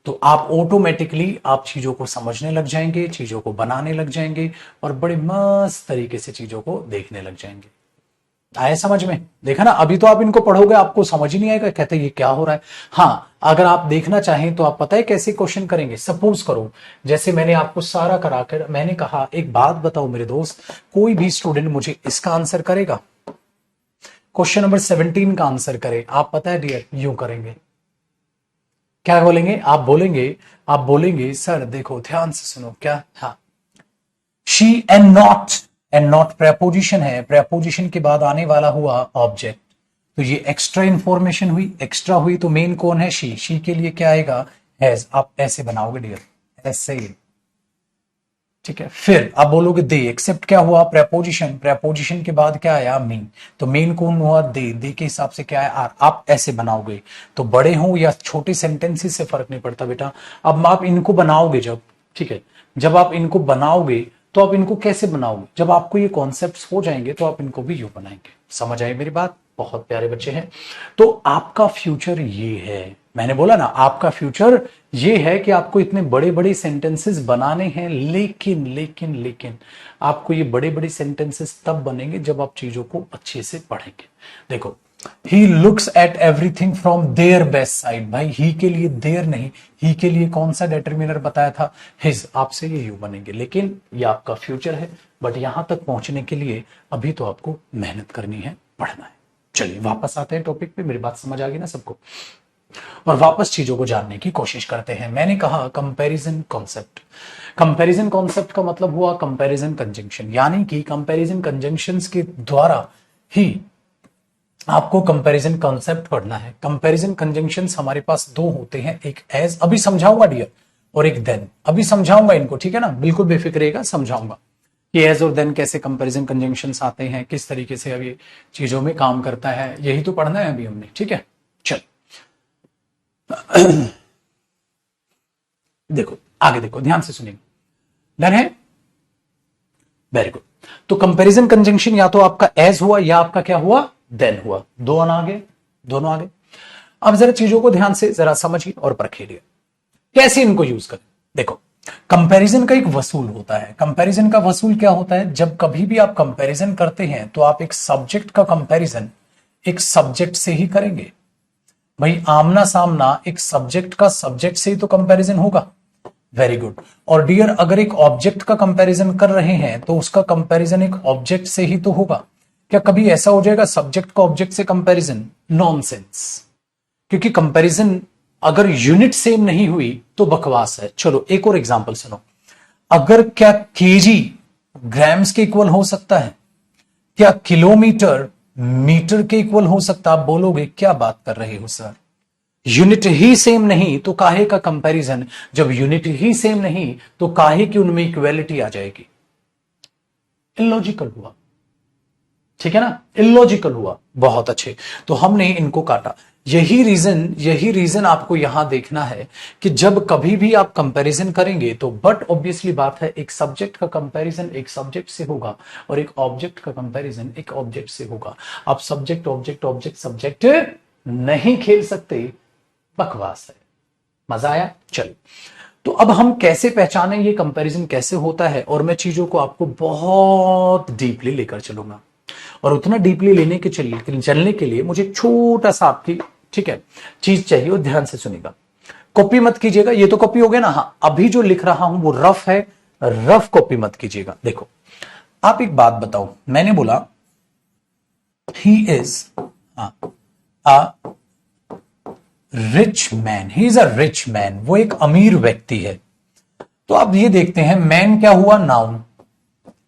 तो आप ऑटोमेटिकली आप चीजों को समझने लग जाएंगे, चीजों को बनाने लग जाएंगे, और बड़े मस्त तरीके से चीजों को देखने लग जाएंगे। आया समझ में? देखा ना, अभी तो आप इनको पढ़ोगे आपको समझ ही नहीं आएगा, कहते ये क्या हो रहा है। हाँ, अगर आप देखना चाहें तो आप पता है कैसे क्वेश्चन करेंगे। सपोज करो जैसे मैंने आपको सारा कराकर मैंने कहा, एक बात बताओ मेरे दोस्त, कोई भी स्टूडेंट मुझे इसका आंसर करेगा, क्वेश्चन नंबर 17 का आंसर करे, आप पता है डियर यूं करेंगे, क्या बोलेंगे? आप बोलेंगे सर देखो ध्यान से सुनो, क्या? हाँ, शी एंड नॉट प्रेपोजिशन है, प्रेपोजिशन के बाद आने वाला हुआ ऑब्जेक्ट, तो ये एक्स्ट्रा इंफॉर्मेशन हुई, एक्स्ट्रा हुई, तो मेन कौन है? शी के लिए क्या आएगा? हैज। आप ऐसे बनाओगे डियर, ऐसे ही, ठीक है। फिर आप बोलोगे दे, एक्सेप्ट क्या हुआ? प्रेपोजिशन, प्रेपोजिशन के बाद क्या आया? मीन, तो मेन कौन हुआ? दे के हिसाब से क्या है? आर। आप ऐसे बनाओगे, तो बड़े हो या छोटे सेंटेंसेस से फर्क नहीं पड़ता बेटा। अब आप इनको बनाओगे जब, ठीक है, जब आप इनको बनाओगे तो आप इनको कैसे बनाओगे? जब आपको ये कॉन्सेप्ट्स हो जाएंगे तो आप इनको भी यूं बनाएंगे। समझ आई मेरी बात? बहुत प्यारे बच्चे हैं। तो आपका फ्यूचर ये है, मैंने बोला ना आपका फ्यूचर ये है कि आपको इतने बड़े बड़े सेंटेंसेस बनाने हैं, लेकिन लेकिन लेकिन आपको ये बड़े बड़े सेंटेंसेस तब बनेंगे जब आप चीजों को अच्छे से पढ़ेंगे। देखो, he looks at everything from their best side, भाई ही के लिए देयर नहीं, ही के लिए कौन सा डिटरमिनर बताया था? हिज। आपसे ये यू बनेंगे, लेकिन ये आपका फ्यूचर है, बट यहां तक पहुंचने के लिए अभी तो आपको मेहनत करनी है, पढ़ना है। चलिए वापस आते हैं टॉपिक पे, मेरी बात समझ आ गई ना सबको, और वापस चीजों को जानने की कोशिश करते हैं। मैंने कहा कंपैरिजन कॉन्सेप्ट, कंपैरिजन कॉन्सेप्ट का मतलब हुआ कंपैरिजन कंजंक्शन, यानी कि कंपैरिजन कंजंक्शंस के द्वारा ही आपको कंपैरिजन कॉन्सेप्ट पढ़ना है। कंपैरिजन कंजंक्शंस हमारे पास दो होते हैं, एक एज, अभी समझाऊंगा डियर, और एक देन, अभी समझाऊंगा इनको, ठीक है ना, बिल्कुल बेफिक्र रहेगा, समझाऊंगा कि एज और देन कैसे कंपैरिजन कंजंक्शंस आते हैं, किस तरीके से अभी चीजों में काम करता है, यही तो पढ़ना है अभी हमने, ठीक है। चल देखो आगे, देखो ध्यान से सुनिए, डन है? Very good. तो कंपैरिजन कंजंक्शन या तो आपका एज हुआ या आपका क्या हुआ? देन हुआ, दोनों आगे, दोनों आगे। अब जरा चीजों को ध्यान से जरा समझिए और परखिए, कैसे इनको यूज करें। देखो, कंपैरिजन का एक वसूल होता है। कंपैरिजन का वसूल क्या होता है? जब कभी भी आप कंपैरिजन करते हैं तो आप एक सब्जेक्ट का कंपैरिजन एक सब्जेक्ट से ही करेंगे। भाई आमना सामना एक सब्जेक्ट का सब्जेक्ट से ही तो कंपैरिजन होगा। Very good. और डियर, अगर एक ऑब्जेक्ट का कंपैरिजन कर रहे हैं तो उसका कंपैरिजन एक ऑब्जेक्ट से ही तो होगा। क्या कभी ऐसा हो जाएगा सब्जेक्ट का ऑब्जेक्ट से कंपैरिजन? नॉनसेंस, क्योंकि कंपैरिजन अगर यूनिट सेम नहीं हुई तो बकवास है। चलो एक और एग्जांपल सुनो, अगर क्या केजी ग्राम्स के इक्वल हो सकता है? क्या किलोमीटर मीटर के इक्वल हो सकता? आप बोलोगे क्या बात कर रहे हो सर, यूनिट ही सेम नहीं तो काहे का कंपैरिजन? जब यूनिट ही सेम नहीं तो काहे की उनमें इक्वेलिटी आ जाएगी? इलॉजिकल हुआ। ठीक है ना, इलॉजिकल हुआ। बहुत अच्छे, तो हमने इनको काटा। यही रीजन आपको यहां देखना है कि जब कभी भी आप कंपैरिजन करेंगे तो, बट ऑब्वियसली बात है, एक सब्जेक्ट का कंपैरिजन एक सब्जेक्ट से होगा और एक ऑब्जेक्ट का कंपैरिजन एक ऑब्जेक्ट से होगा। आप सब्जेक्ट ऑब्जेक्ट ऑब्जेक्ट सब्जेक्ट नहीं खेल सकते, बकवास है। मजा आया? चलो, तो अब हम कैसे पहचाने ये कंपैरिजन कैसे होता है, और मैं चीजों को आपको बहुत डीपली लेकर चलूंगा। और उतना डीपली लेने के चलने के लिए मुझे छोटा सा आपकी, ठीक है, चीज चाहिए, और ध्यान से सुनिएगा। कॉपी मत कीजिएगा, ये तो कॉपी हो गया ना। हाँ, अभी जो लिख रहा हूं वो रफ है, रफ कॉपी मत कीजिएगा। देखो, आप एक बात बताओ, मैंने बोला he is a rich man, he is a rich man, वो एक अमीर व्यक्ति है। तो अब ये देखते हैं, मैन क्या हुआ? नाउन।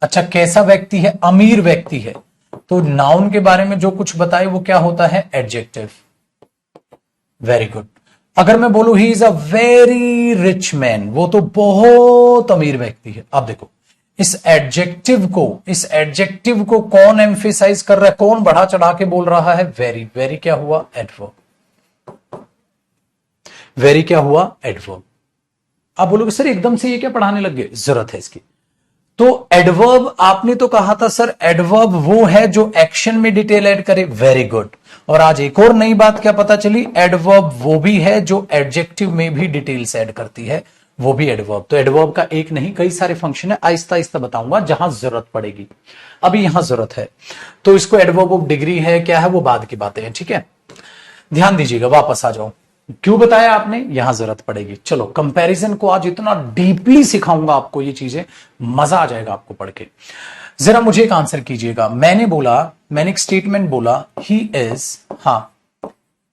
अच्छा, कैसा व्यक्ति है? अमीर व्यक्ति है। तो नाउन के बारे में जो कुछ बताए वो क्या होता है? एडजेक्टिव। Very good. अगर मैं बोलूं he is a very rich man, वो तो बहुत अमीर व्यक्ति है। अब देखो, इस एडजेक्टिव को कौन एम्फेसाइज कर रहा है, कौन बढ़ा चढ़ा के बोल रहा है? वेरी। वेरी क्या हुआ? एडवर्ब। वेरी क्या हुआ? एडवर्ब। आप बोलोगे सर एकदम से ये क्या पढ़ाने लग गए? जरूरत है इसकी। तो एडवर्ब, आपने तो कहा था सर एडवर्ब वो है जो एक्शन में डिटेल ऐड करे। Very good. और आज एक और नई बात क्या पता चली? एडवर्ब वो भी है जो एडजेक्टिव में भी डिटेल्स ऐड करती है, वो भी एडवर्ब। तो एडवर्ब का एक नहीं कई सारे फंक्शन है, आहिस्ता आहिस्ता बताऊंगा जहां जरूरत पड़ेगी। अभी यहां जरूरत है तो इसको एडवर्ब ऑफ डिग्री है, क्या है वो बाद की बातें हैं, ठीक है। ध्यान दीजिएगा, वापस आ जाओ। क्यों बताया आपने? यहां जरूरत पड़ेगी। चलो, कंपैरिजन को आज इतना डीपली सिखाऊंगा आपको, ये चीजें मजा आ जाएगा आपको पढ़ के। जरा मुझे एक आंसर कीजिएगा। मैंने एक स्टेटमेंट बोला, he is,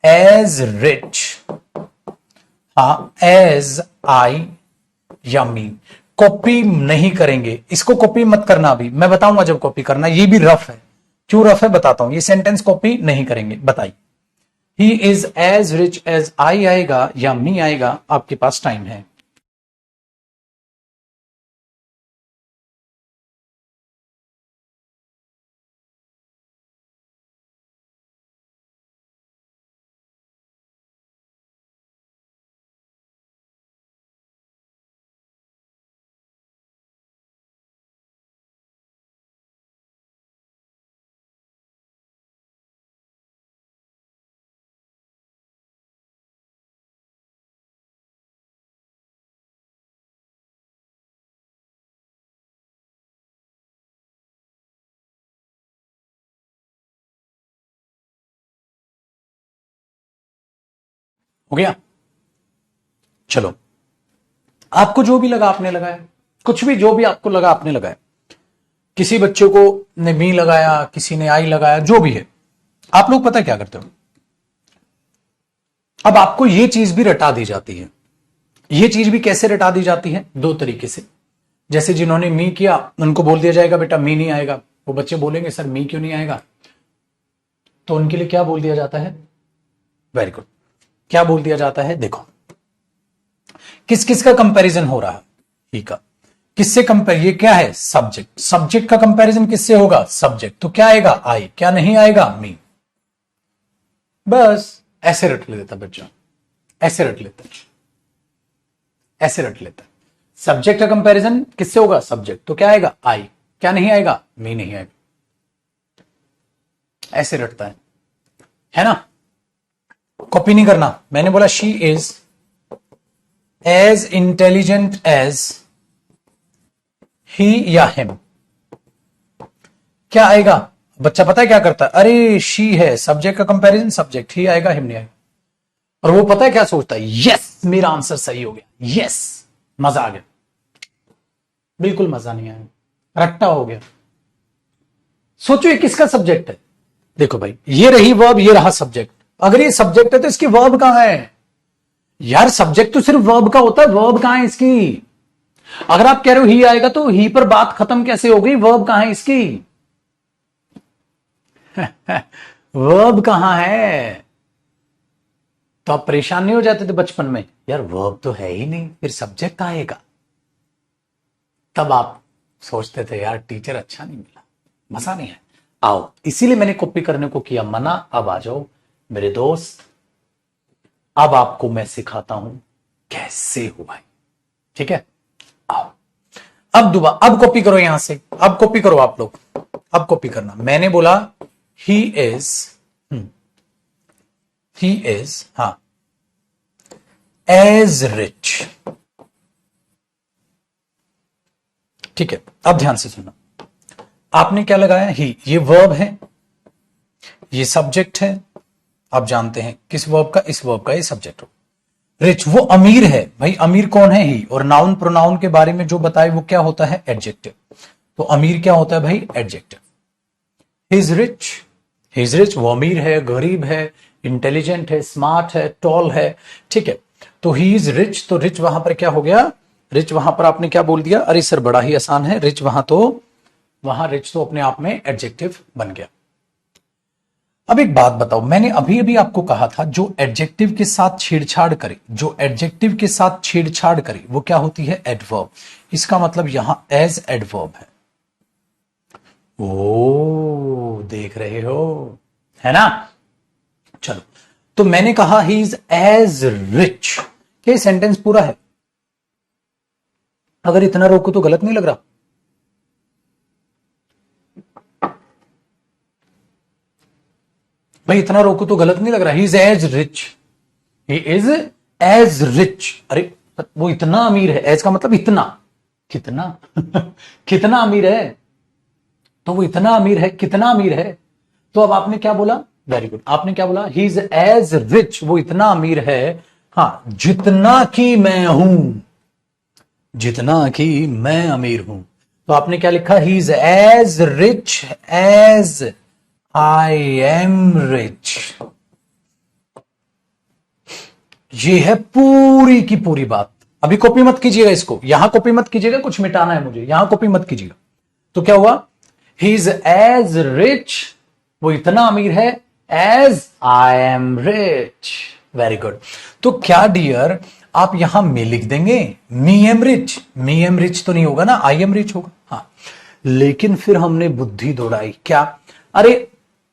as rich, as I या मी। कॉपी नहीं करेंगे, इसको कॉपी मत करना। अभी मैं बताऊंगा जब कॉपी करना। ये भी रफ है। क्यों रफ है बताता हूं। ये सेंटेंस कॉपी नहीं करेंगे, बताइए। He is as rich as I आएगा या मी आएगा, आपके पास टाइम है। हो गया? चलो, आपको जो भी लगा आपने लगाया, कुछ भी जो भी आपको लगा आपने लगाया। किसी बच्चे को ने मी लगाया, किसी ने आई लगाया, जो भी है। आप लोग पता क्या करते हो, अब आपको ये चीज भी रटा दी जाती है। ये चीज भी कैसे रटा दी जाती है? दो तरीके से। जैसे जिन्होंने मी किया उनको बोल दिया जाएगा बेटा मी नहीं आएगा। वो बच्चे बोलेंगे सर मी क्यों नहीं आएगा? तो उनके लिए क्या बोल दिया जाता है? Very good. क्या बोल दिया जाता है? देखो, किस किस का कंपैरिजन हो रहा है? ही का। किससे कंपेयर? ये क्या है? सब्जेक्ट। सब्जेक्ट का कंपैरिजन किससे होगा? सब्जेक्ट। तो क्या आएगा? आई। क्या नहीं आएगा? मी। बस ऐसे रट लेता बच्चा, ऐसे रट लेता, ऐसे रट लेता। सब्जेक्ट का कंपैरिजन किससे होगा? सब्जेक्ट। तो क्या आएगा? आई। क्या नहीं आएगा? मी नहीं आएगा। ऐसे रटता है ना। कॉपी नहीं करना। मैंने बोला she is as intelligent as he या हिम। क्या आएगा? बच्चा पता है क्या करता है? अरे शी है, सब्जेक्ट का कंपैरिजन सब्जेक्ट, ही आएगा हिम नहीं आएगा। और वो पता है क्या सोचता है? यस मेरा आंसर सही हो गया, यस मजा आ गया। बिल्कुल मजा नहीं आया, रट्टा हो गया। सोचो ये किसका सब्जेक्ट है? देखो भाई, ये रही वर्ब, ये रहा सब्जेक्ट। अगर ये सब्जेक्ट है तो इसकी वर्ब कहां है? यार सब्जेक्ट तो सिर्फ वर्ब का होता है, वर्ब कहां है इसकी? अगर आप कह रहे हो ही आएगा तो ही पर बात खत्म कैसे हो गई? वर्ब कहां है इसकी? वर्ब कहां है? तो आप परेशान नहीं हो जाते थे बचपन में, यार वर्ब तो है ही नहीं, फिर सब्जेक्ट कहां आएगा? तब आप सोचते थे यार टीचर अच्छा नहीं मिला, मजा नहीं है। आओ, इसीलिए मैंने कॉपी करने को किया मना। अब आ जाओ मेरे दोस्त, अब आपको मैं सिखाता हूं कैसे हो भाई। ठीक है, आओ। अब दोबारा, अब कॉपी करो यहां से, अब कॉपी करो आप लोग, अब कॉपी करना। मैंने बोला ही इज, ही इज, हां, एज रिच। ठीक है, अब ध्यान से सुनना। आपने क्या लगाया? ही, ये वर्ब है, ये सब्जेक्ट है। आप जानते हैं किस वर्ब का? इस वर्ब का ये सब्जेक्ट हो। रिच, वो अमीर है भाई। अमीर कौन है? ही। और नाउन प्रोनाउन के बारे में जो बताए वो क्या होता है? एडजेक्टिव। तो अमीर क्या होता है भाई? Adjective. He is rich, he is rich, वो अमीर है, गरीब है, इंटेलिजेंट है, स्मार्ट है, टॉल है। ठीक है, तो ही इज रिच, तो रिच वहां पर क्या हो गया? रिच वहां पर आपने क्या बोल दिया? अरे सर बड़ा ही आसान है, रिच वहां तो, वहां रिच तो अपने आप में एडजेक्टिव बन गया। अब एक बात बताओ, मैंने अभी अभी आपको कहा था जो एडजेक्टिव के साथ छेड़छाड़ करे, जो एडजेक्टिव के साथ छेड़छाड़ करे वो क्या होती है? एडवर्ब। इसका मतलब यहां एज एडवर्ब है। ओ, देख रहे हो, है ना? चलो, तो मैंने कहा ही इज एज रिच, ये सेंटेंस पूरा है। अगर इतना रोको तो गलत नहीं लग रहा? भाई इतना रोको तो गलत नहीं लग रहा? He is as rich, he is as rich. अरे वो इतना अमीर है, एज का मतलब इतना, कितना कितना अमीर है, तो वो इतना अमीर है, कितना अमीर है। तो अब आपने क्या बोला? वेरी गुड, आपने क्या बोला? ही इज एज रिच, वो इतना अमीर है, हां, जितना कि मैं हूं, जितना कि मैं अमीर हूं। तो आपने क्या लिखा? He is as rich as I am rich. ये है पूरी की पूरी बात। अभी कॉपी मत कीजिएगा इसको, यहां कॉपी मत कीजिएगा, कुछ मिटाना है मुझे, यहां कॉपी मत कीजिएगा। तो क्या हुआ? ही इज एज रिच, वो इतना अमीर है, as I am rich. Very good. तो क्या डियर आप यहां में लिख देंगे? Me am rich, me am rich तो नहीं होगा ना, आई एम रिच होगा। हाँ, लेकिन फिर हमने बुद्धि दौड़ाई। क्या? अरे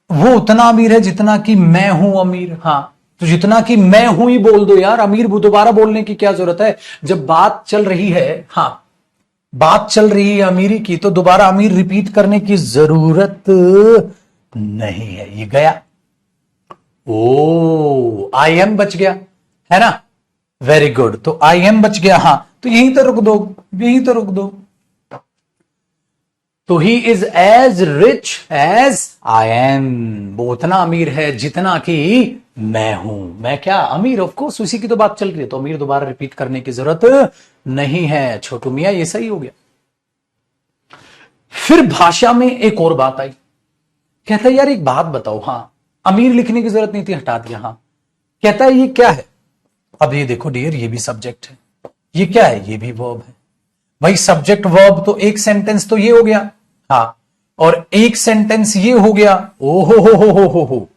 वो उतना अमीर है जितना कि मैं हूं अमीर। हाँ, तो जितना कि मैं हूं ही बोल दो यार, अमीर दोबारा बोलने की क्या जरूरत है? जब बात चल रही है, हाँ, बात चल रही है अमीरी की, तो दोबारा अमीर रिपीट करने की जरूरत नहीं है। ये गया। ओ, आई एम बच गया, है ना? वेरी गुड, तो आई एम बच गया। हाँ, तो यहीं तो रुक दो, यहीं तो रुक दो। तो he is as rich as I am, वो उतना अमीर है जितना कि मैं हूं। मैं क्या अमीर? ऑफ कोर्स, उसी की तो बात चल रही है, तो अमीर दोबारा रिपीट करने की जरूरत नहीं है। छोटू मियां ये सही हो गया। फिर भाषा में एक और बात आई। कहता है यार एक बात बताओ, हाँ, अमीर लिखने की जरूरत नहीं थी, हटा दिया। हाँ, कहता है ये क्या है? अब ये देखो डियर, ये भी सब्जेक्ट है, ये क्या है? ये भी वर्ब है। भाई सब्जेक्ट वर्ब तो एक सेंटेंस तो ये हो गया, हाँ, और एक सेंटेंस ये हो गया। ओ हो,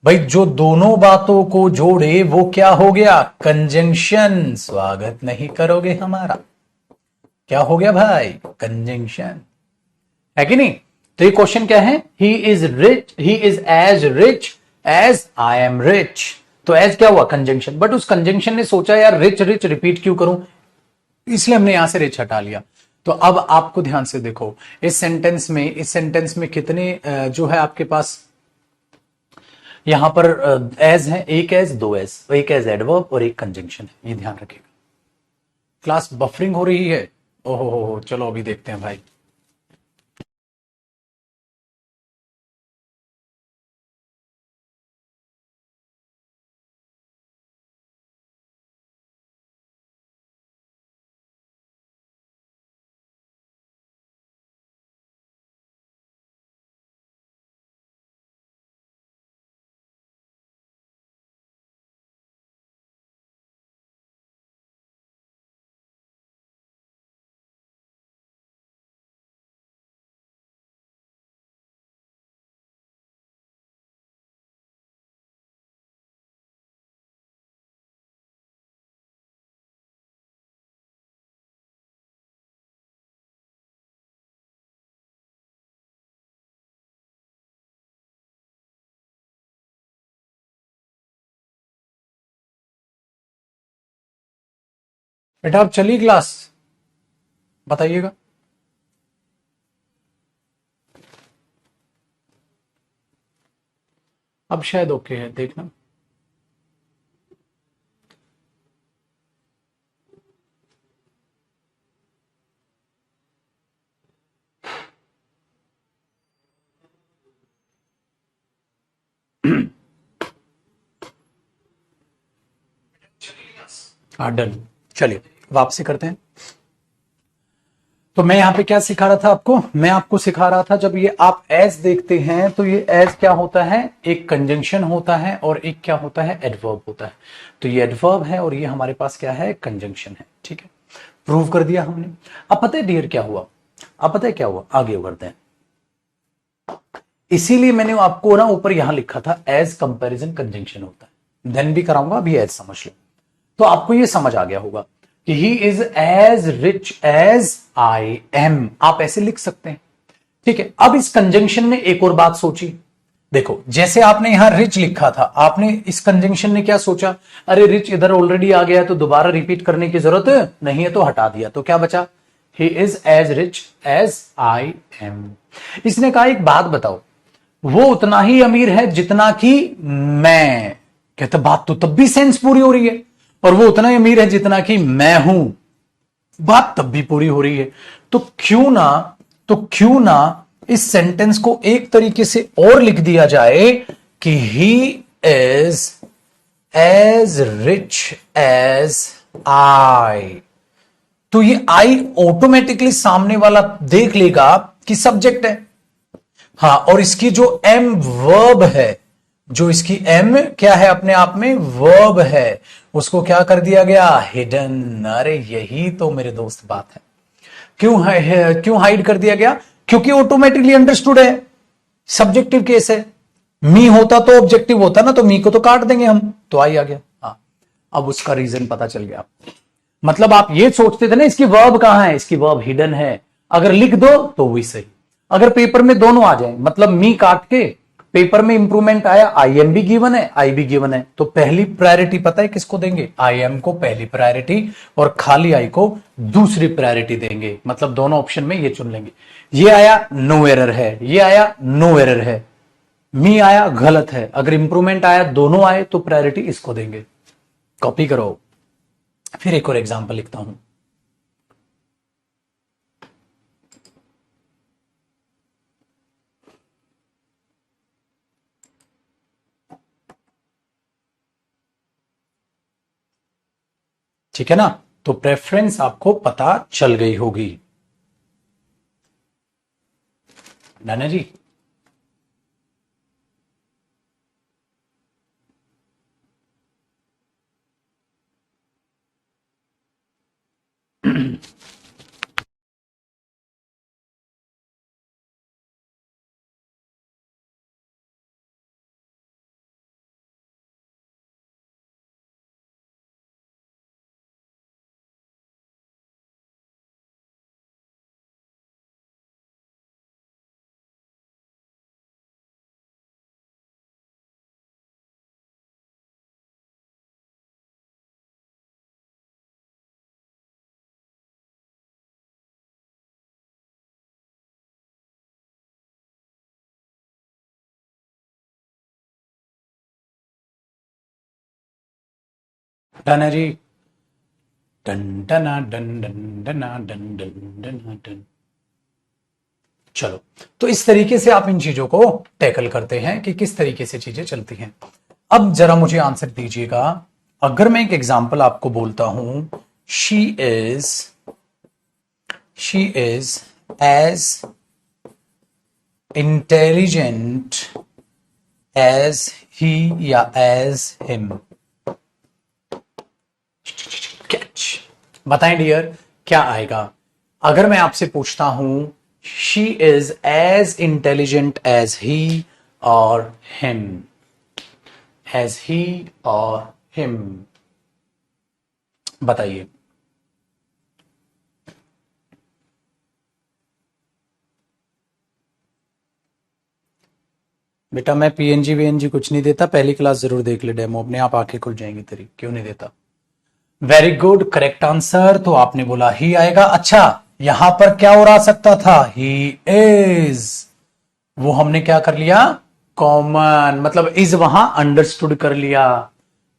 भाई जो दोनों बातों को जोड़े वो क्या हो गया? कंजंक्शन। स्वागत नहीं करोगे हमारा? क्या हो गया भाई? कंजंक्शन, है कि नहीं? तो ये क्वेश्चन क्या है? He is rich, he is as rich as I am rich. तो एज क्या हुआ? कंजंक्शन। बट उस कंजंक्शन ने सोचा यार रिच रिच रिपीट क्यों करूं, इसलिए हमने यहां से रिच हटा लिया। तो अब आपको ध्यान से देखो, इस सेंटेंस में, इस सेंटेंस में कितने जो है आपके पास यहां पर एज है? एक एज, दो एज, एक एज एडवर्ब और एक कंजंक्शन है, ये ध्यान रखिएगा। क्लास बफरिंग हो रही है? ओहो, चलो अभी देखते हैं भाई। बेटा आप चलिए क्लास, बताइएगा। अब शायद ओके है, देखना। हाँ डन। चलिए वापसी करते हैं। तो मैं यहां पे क्या सिखा रहा था आपको, मैं आपको सिखा रहा था जब ये आप एज देखते हैं तो ये एज क्या होता है, एक कंजंक्शन होता है और एक क्या होता है, एडवर्ब होता है। तो ये एडवर्ब है और ये हमारे पास क्या है, कंजंक्शन है। ठीक है, प्रूव कर दिया हमने। अब पता है डियर क्या हुआ, अब पता है क्या हुआ, आगे बढ़ते हैं। इसीलिए मैंने आपको ना ऊपर यहां लिखा था एज कंपैरिजन कंजंक्शन होता है, देन भी कराऊंगा, अभी एज समझ लो। तो आपको ये समझ आ गया होगा कि he is as rich as I am, आप ऐसे लिख सकते हैं। ठीक है, अब इस कंजंक्शन ने एक और बात सोची। देखो जैसे आपने यहां रिच लिखा था, आपने इस कंजंक्शन ने क्या सोचा, अरे रिच इधर ऑलरेडी आ गया है तो दोबारा रिपीट करने की जरूरत नहीं है, तो हटा दिया। तो क्या बचा, he is as rich as I am. इसने कहा एक बात बताओ, वो उतना ही अमीर है जितना कि मैं। कहते बात तो तब भी सेंस पूरी हो रही है, और वो उतना ही अमीर है जितना कि मैं हूं, बात तब भी पूरी हो रही है। तो क्यों ना इस सेंटेंस को एक तरीके से और लिख दिया जाए कि he is as rich as I. तो ये आई ऑटोमेटिकली सामने वाला देख लेगा कि सब्जेक्ट है। हाँ, और इसकी जो एम वर्ब है, जो इसकी एम क्या है, अपने आप में वर्ब है, उसको क्या कर दिया गया, हिडन। अरे यही तो मेरे दोस्त बात है। क्यों हाइड कर दिया गया, क्योंकि ऑटोमेटिकली अंडरस्टूड है, सब्जेक्टिव केस है। मी होता तो ऑब्जेक्टिव होता ना, तो मी को तो काट देंगे हम, तो आई आ गया। हाँ, अब उसका रीजन पता चल गया। मतलब आप ये सोचते थे ना इसकी वर्ब कहां है, इसकी वर्ब हिडन है। अगर लिख दो तो वही सही। अगर पेपर में दोनों आ जाए, मतलब मी काट के पेपर में इंप्रूवमेंट आया, आई एम भी गिवन है, आई भी गिवन है, तो पहली प्रायोरिटी पता है किसको देंगे, आई एम को पहली प्रायोरिटी, और खाली आई को दूसरी प्रायोरिटी देंगे। मतलब दोनों ऑप्शन में ये चुन लेंगे। ये आया नो एरर है, ये आया नो एरर है, मी आया गलत है, अगर इंप्रूवमेंट आया, दोनों आए, तो प्रायोरिटी इसको देंगे। कॉपी करो। फिर एक और एग्जांपल लिखता हूं। ठीक है ना, तो प्रेफरेंस आपको पता चल गई होगी। नाना जी नाना जी डन डना डन डन डना डन डन डना डन। चलो, तो इस तरीके से आप इन चीजों को टैकल करते हैं कि किस तरीके से चीजें चलती हैं। अब जरा मुझे आंसर दीजिएगा। अगर मैं एक एग्जांपल आपको बोलता हूं, she is as intelligent as he या एज हिम, कैच। बताएं डियर क्या आएगा। अगर मैं आपसे पूछता हूं she is as intelligent as he और हिम, एज ही और हिम, बताइए। बेटा मैं पीएनजी वीएनजी कुछ नहीं देता, पहली क्लास जरूर देख ले डेमो, अपने आप आंखें खुल जाएंगी तेरी। क्यों नहीं देता, वेरी गुड, करेक्ट आंसर। तो आपने बोला ही आएगा। अच्छा, यहां पर क्या और आ सकता था? He is. वो हमने क्या कर लिया? कॉमन, मतलब इज वहां अंडरस्टूड कर लिया।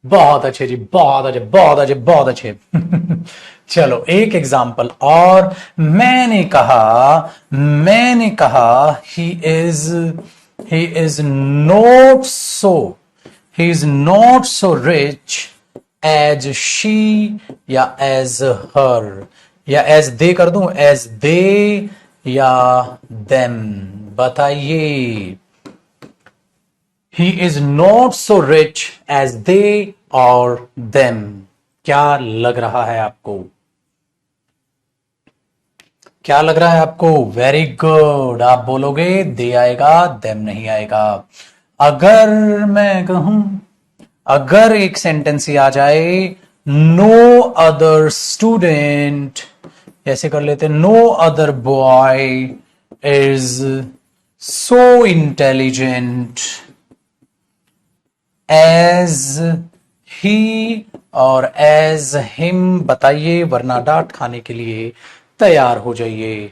बहुत अच्छे जी, बहुत अच्छे, बहुत अच्छे, बहुत अच्छे। चलो एक एग्जाम्पल और। मैंने कहा he is not so he is not so rich as she या एज हर, या एज दे कर दूं, एज दे या देम। बताइए। He is not so rich as they और देम। क्या लग रहा है आपको? क्या लग रहा है आपको? Very good. आप बोलोगे दे आएगा, देम नहीं आएगा। अगर मैं कहूं, अगर एक सेंटेंस ही आ जाए, नो अदर स्टूडेंट, ऐसे कर लेते, no other boy is so intelligent as he और एज हिम। बताइए, वरना डांट खाने के लिए तैयार हो जाइए।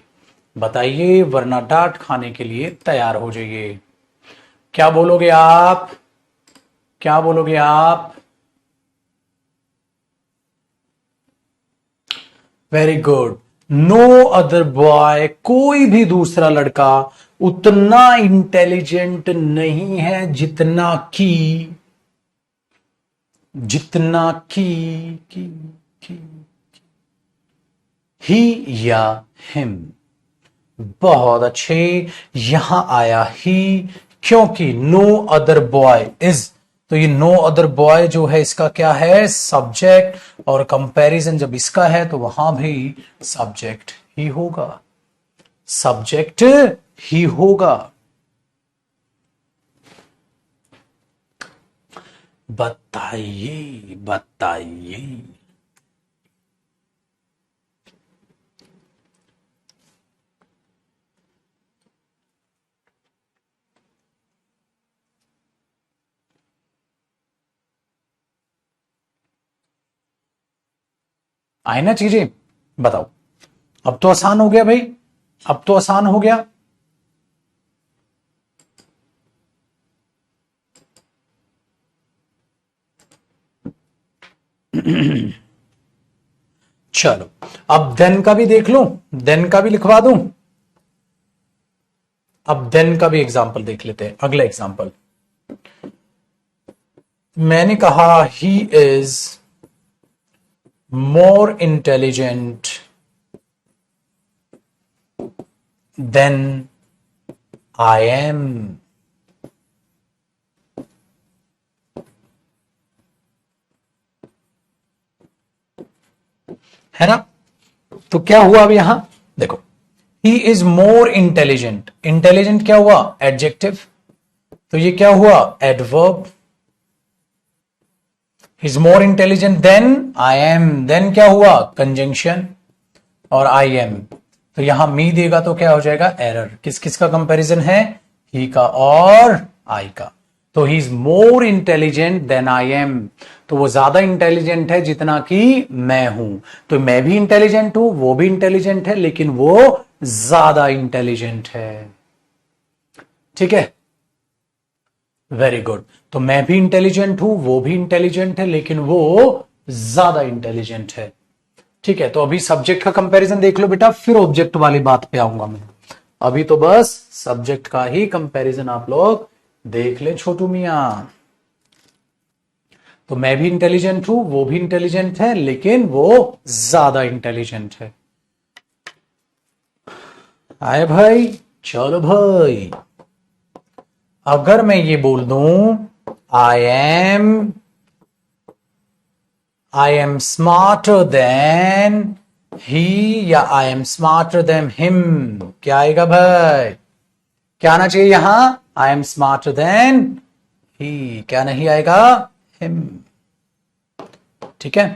बताइए, वरना डांट खाने के लिए तैयार हो जाइए। क्या बोलोगे आप? क्या बोलोगे आप? Very good. No other boy, कोई भी दूसरा लड़का उतना इंटेलिजेंट नहीं है जितना की ही या हिम। बहुत अच्छे। यहां आया ही क्योंकि नो अदर बॉय इज, तो ये नो अदर बॉय जो है इसका क्या है? सब्जेक्ट। और कंपैरिजन जब इसका है तो वहां भी सब्जेक्ट ही होगा। सब्जेक्ट ही होगा। बताइए, बताइए। आए ना चीजें? बताओ। अब तो आसान हो गया भाई, अब तो आसान हो गया। चलो, अब देन का भी देख लूं, देन का भी लिखवा दूं। अब देन का भी एग्जाम्पल देख लेते हैं। अगला एग्जाम्पल, मैंने कहा he is more intelligent than I am. है ना? तो क्या हुआ अब यहां देखो, he is more intelligent. Intelligent क्या हुआ? एडजेक्टिव। तो ये क्या हुआ? Adverb. Is more intelligent than I am, than क्या हुआ? कंजंक्शन। और आई एम, तो यहां मी देगा तो क्या हो जाएगा? एरर। किस किस का कंपैरिजन है? ही का और आई का। तो he is more intelligent than I am, तो वो ज्यादा इंटेलिजेंट है जितना कि मैं हूं। तो मैं भी इंटेलिजेंट हूं, वो भी इंटेलिजेंट है, लेकिन वो ज्यादा इंटेलिजेंट है। ठीक है, वेरी गुड। तो मैं भी इंटेलिजेंट हूं, वो भी इंटेलिजेंट है, लेकिन वो ज्यादा इंटेलिजेंट है। ठीक है, तो अभी सब्जेक्ट का कंपैरिजन देख लो बेटा, फिर ऑब्जेक्ट वाली बात पे आऊंगा मैं। अभी तो बस सब्जेक्ट का ही कंपैरिजन आप लोग देख ले छोटू मियां। तो मैं भी इंटेलिजेंट हूं, वो भी इंटेलिजेंट है, लेकिन वो ज्यादा इंटेलिजेंट है। आए भाई? चलो भाई, अगर मैं ये बोल दूं I am smarter than he या I am smarter than him, क्या आएगा भाई? क्या आना चाहिए यहां? I am smarter than he, क्या नहीं आएगा? हिम। ठीक है,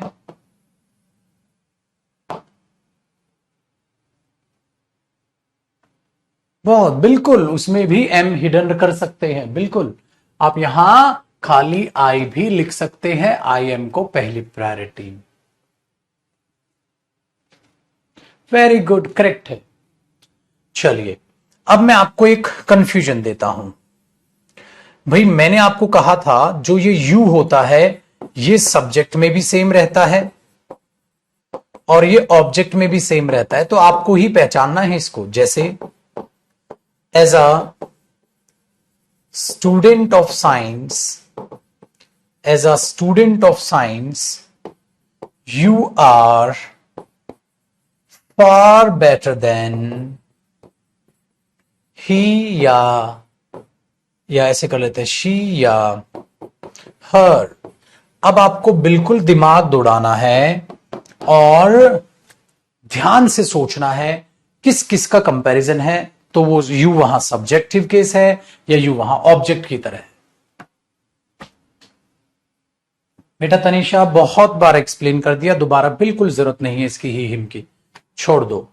बहुत बिल्कुल, उसमें भी एम हिडन कर सकते हैं। बिल्कुल, आप यहां खाली आई भी लिख सकते हैं, आई एम को पहली प्रायोरिटी। वेरी गुड, करेक्ट है। चलिए अब मैं आपको एक कंफ्यूजन देता हूं। भाई मैंने आपको कहा था जो ये यू होता है ये सब्जेक्ट में भी सेम रहता है और ये ऑब्जेक्ट में भी सेम रहता है, तो आपको ही पहचानना है इसको। जैसे as a student of science, as a student of science you are far better than he, या ऐसे कर लेते हैं शी या हर। अब आपको बिल्कुल दिमाग दौड़ाना है और ध्यान से सोचना है किस किस का कंपैरिजन है। तो वो यू वहां सब्जेक्टिव केस है या यू वहां ऑब्जेक्ट की तरह है। बेटा तनीषा बहुत बार एक्सप्लेन कर दिया, दोबारा बिल्कुल जरूरत नहीं है इसकी ही हिम की, छोड़ दो।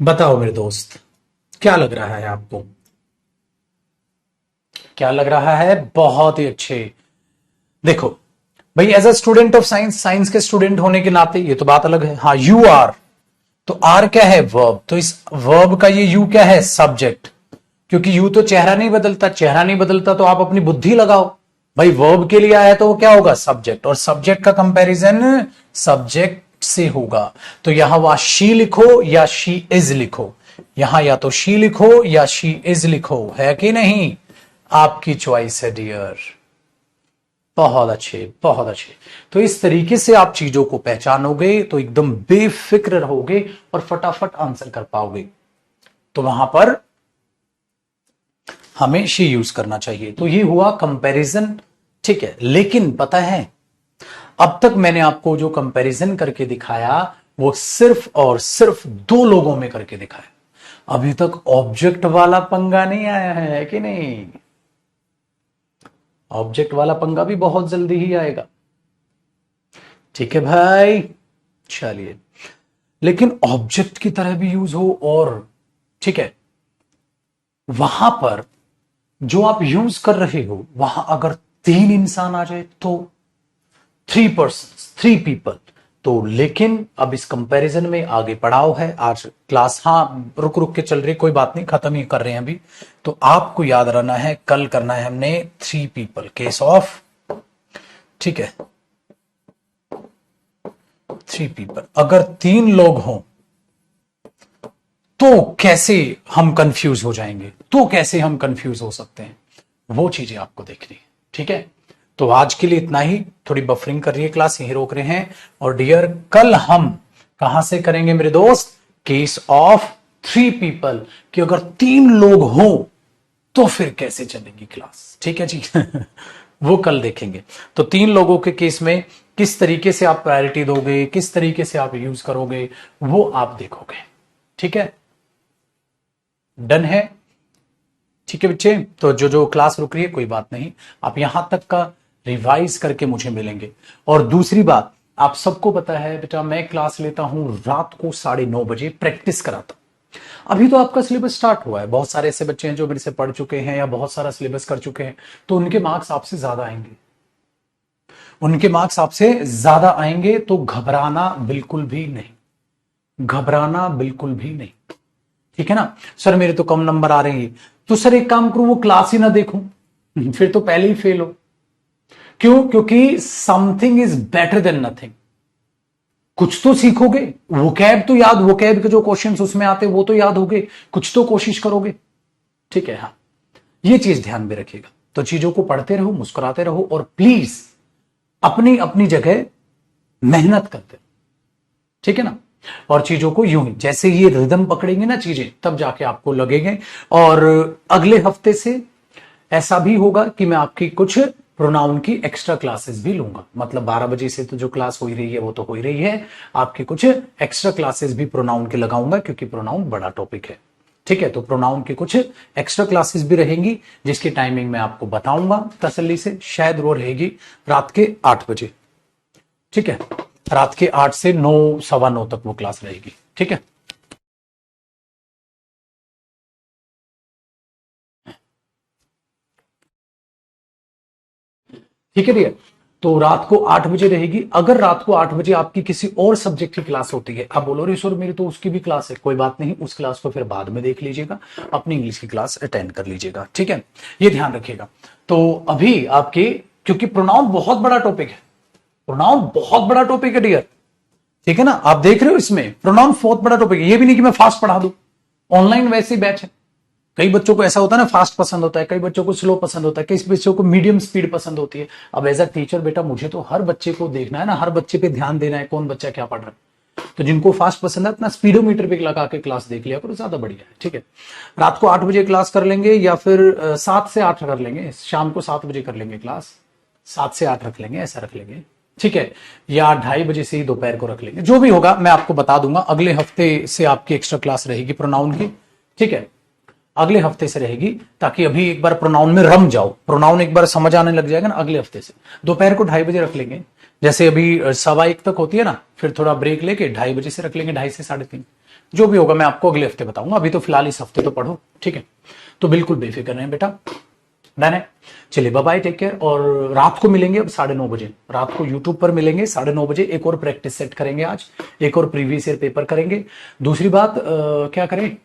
बताओ मेरे दोस्त, क्या लग रहा है आपको? क्या लग रहा है? बहुत ही अच्छे। देखो भाई as a student of science, science के स्टूडेंट होने के नाते ये तो बात अलग है। हाँ यू आर, तो आर क्या है? वर्ब। तो इस वर्ब का ये यू क्या है? सब्जेक्ट। क्योंकि यू तो चेहरा नहीं बदलता, चेहरा नहीं बदलता तो आप अपनी बुद्धि लगाओ। भाई वर्ब के लिए आया तो वो क्या होगा? सब्जेक्ट। और सब्जेक्ट का कंपैरिजन सब्जेक्ट से होगा। तो यहां वह शी लिखो या शी इज लिखो, यहां या तो शी लिखो या शी इज लिखो, है कि नहीं? आपकी चॉइस है डियर। बहुत अच्छे, बहुत अच्छे। तो इस तरीके से आप चीजों को पहचानोगे तो एकदम बेफिक्र रहोगे और फटाफट आंसर कर पाओगे। तो वहां पर हमें शी यूज करना चाहिए। तो ये हुआ कंपैरिजन, ठीक है। लेकिन पता है अब तक मैंने आपको जो कंपैरिजन करके दिखाया वो सिर्फ और सिर्फ दो लोगों में करके दिखाया। अभी तक ऑब्जेक्ट वाला पंगा नहीं आया है कि नहीं? ऑब्जेक्ट वाला पंगा भी बहुत जल्दी ही आएगा, ठीक है भाई। चलिए, लेकिन ऑब्जेक्ट की तरह भी यूज हो और, ठीक है, वहां पर जो आप यूज कर रहे हो वहां अगर तीन इंसान आ जाए तो, थ्री पर्सन, थ्री पीपल, तो लेकिन अब इस कंपैरिजन में आगे पड़ाव है। आज क्लास हाँ रुक रुक के चल रही, कोई बात नहीं, खत्म ही कर रहे हैं अभी। तो आपको याद रहना है कल करना है हमने थ्री पीपल केस ऑफ, ठीक है, थ्री पीपल। अगर तीन लोग हों तो कैसे हम कंफ्यूज हो जाएंगे, तो कैसे हम कंफ्यूज हो सकते हैं, वो चीजें आपको देखनी है, ठीक है। तो आज के लिए इतना ही। थोड़ी बफरिंग कर रही है क्लास, यहीं रोक रहे हैं। और डियर कल हम कहां से करेंगे मेरे दोस्त? केस ऑफ थ्री पीपल, कि अगर तीन लोग हों तो फिर कैसे चलेगी क्लास, ठीक है जी। वो कल देखेंगे। तो तीन लोगों के केस में किस तरीके से आप प्रायोरिटी दोगे, किस तरीके से आप यूज करोगे, वो आप देखोगे, ठीक है। डन है? ठीक है बच्चे, तो जो जो क्लास रुक रही है कोई बात नहीं, आप यहां तक का रिवाइज करके मुझे मिलेंगे। और दूसरी बात, आप सबको पता है बेटा मैं क्लास लेता हूं रात को 9:30 बजे, प्रैक्टिस कराता हूं। अभी तो आपका सिलेबस स्टार्ट हुआ है, बहुत सारे ऐसे बच्चे हैं जो मेरे से पढ़ चुके हैं या बहुत सारा सिलेबस कर चुके हैं, तो उनके मार्क्स आपसे ज्यादा आएंगे, उनके मार्क्स आपसे ज्यादा आएंगे। तो घबराना बिल्कुल भी नहीं, घबराना बिल्कुल भी नहीं, ठीक है ना। सर मेरे तो कम नंबर आ रहे हैं, तो सर एक काम करूं वो क्लास ही ना देखूं, फिर तो पहले ही फेल हो। क्यों? क्योंकि something is better than nothing. कुछ तो सीखोगे, वोकैब तो याद, वोकैब के जो क्वेश्चंस उसमें आते वो तो याद होगे, कुछ तो कोशिश करोगे, ठीक है। हाँ ये चीज ध्यान में रखिएगा। तो चीजों को पढ़ते रहो, मुस्कुराते रहो और प्लीज अपनी अपनी जगह मेहनत करते रहो, ठीक है ना। और चीजों को यूं ही जैसे ये रिदम पकड़ेंगे ना चीजें, तब जाके आपको लगेंगे। और अगले हफ्ते से ऐसा भी होगा कि मैं आपकी कुछ प्रोनाउन की एक्स्ट्रा क्लासेस भी लूंगा। मतलब 12 बजे से तो जो क्लास हो ही रही है वो तो हो ही रही है, आपकी कुछ एक्स्ट्रा क्लासेस भी प्रोनाउन के लगाऊंगा, क्योंकि प्रोनाउन बड़ा टॉपिक है, ठीक है। तो प्रोनाउन की कुछ एक्स्ट्रा क्लासेस भी रहेंगी, जिसकी टाइमिंग मैं आपको बताऊंगा तसल्ली से। शायद वो रहेगी रात के 8 बजे, ठीक है। रात के 8 से 9, 9:15 तक वो क्लास रहेगी, ठीक है। ठीक है भैया। तो रात को 8 बजे रहेगी। अगर रात को 8 बजे आपकी किसी और सब्जेक्ट की क्लास होती है, आप बोलो रे सर मेरी तो उसकी भी क्लास है, कोई बात नहीं, उस क्लास को फिर बाद में देख लीजिएगा, अपनी इंग्लिश की क्लास अटेंड कर लीजिएगा, ठीक है, ये ध्यान रखिएगा। तो अभी आपके, क्योंकि प्रोनाउन बहुत बड़ा टॉपिक है, प्रोनाउन बहुत बड़ा टॉपिक है डियर, ठीक है ना, आप देख रहे हो इसमें प्रोनाउन बहुत बड़ा टॉपिक है। ये भी नहीं कि मैं फास्ट पढ़ा दूं, ऑनलाइन वैसे ही बैच है। कई बच्चों को ऐसा होता है ना फास्ट पसंद होता है, कई बच्चों को स्लो पसंद होता है, कई बच्चों को मीडियम स्पीड पसंद होती है। अब एज अ टीचर बेटा मुझे तो हर बच्चे को देखना है ना, हर बच्चे पे ध्यान देना है, कौन बच्चा क्या पढ़ रहा है। तो जिनको फास्ट पसंद है अपना स्पीडोमीटर पे लगा के क्लास देख लिया करो, ज्यादा बढ़िया है, ठीक है। रात को 8 बजे क्लास कर लेंगे या फिर 7 से 8 कर लेंगे, शाम को 7 बजे कर लेंगे क्लास, 7 से 8 रख लेंगे, ऐसा रख लेंगे, ठीक है, या 2:30 बजे से ही दोपहर को रख लेंगे, जो भी होगा मैं आपको बता दूंगा। अगले हफ्ते से आपकी एक्स्ट्रा क्लास रहेगी प्रोनाउन की, ठीक है, अगले हफ्ते से रहेगी, ताकि अभी एक बार प्रोनाउन में रम जाओ, प्रोनाउन एक बार समझ आने लग जाएगा ना, अगले हफ्ते से दोपहर को 2:30 बजे रख लेंगे। जैसे अभी 1:15 तक होती है ना, फिर थोड़ा ब्रेक लेके 2:30 बजे से रख लेंगे, 2:30 से 3:30, जो भी होगा मैं आपको अगले हफ्ते बताऊंगा। अभी तो फिलहाल इस हफ्ते तो पढ़ो, ठीक है, तो बिल्कुल बेफिक्र रहें बेटा, डन है। चलिए बाय बाय, टेक केयर। और रात को मिलेंगे अब 9:30 बजे, रात को यूट्यूब पर मिलेंगे 9:30 बजे, एक और प्रैक्टिस सेट करेंगे आज, एक और प्रीवियस ईयर पेपर करेंगे। दूसरी बात क्या करें,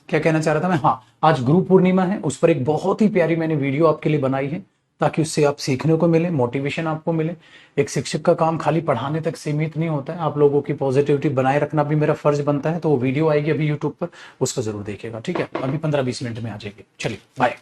क्या कहना चाह रहा था मैं, हाँ, आज गुरु पूर्णिमा है, उस पर एक बहुत ही प्यारी मैंने वीडियो आपके लिए बनाई है, ताकि उससे आप सीखने को मिले, मोटिवेशन आपको मिले। एक शिक्षक का काम खाली पढ़ाने तक सीमित नहीं होता है, आप लोगों की पॉजिटिविटी बनाए रखना भी मेरा फर्ज बनता है। तो वो वीडियो आएगी अभी यूट्यूब पर, उसको जरूर देखिएगा, ठीक है, अभी 15-20 मिनट में आ जाएगी। चलिए बाय।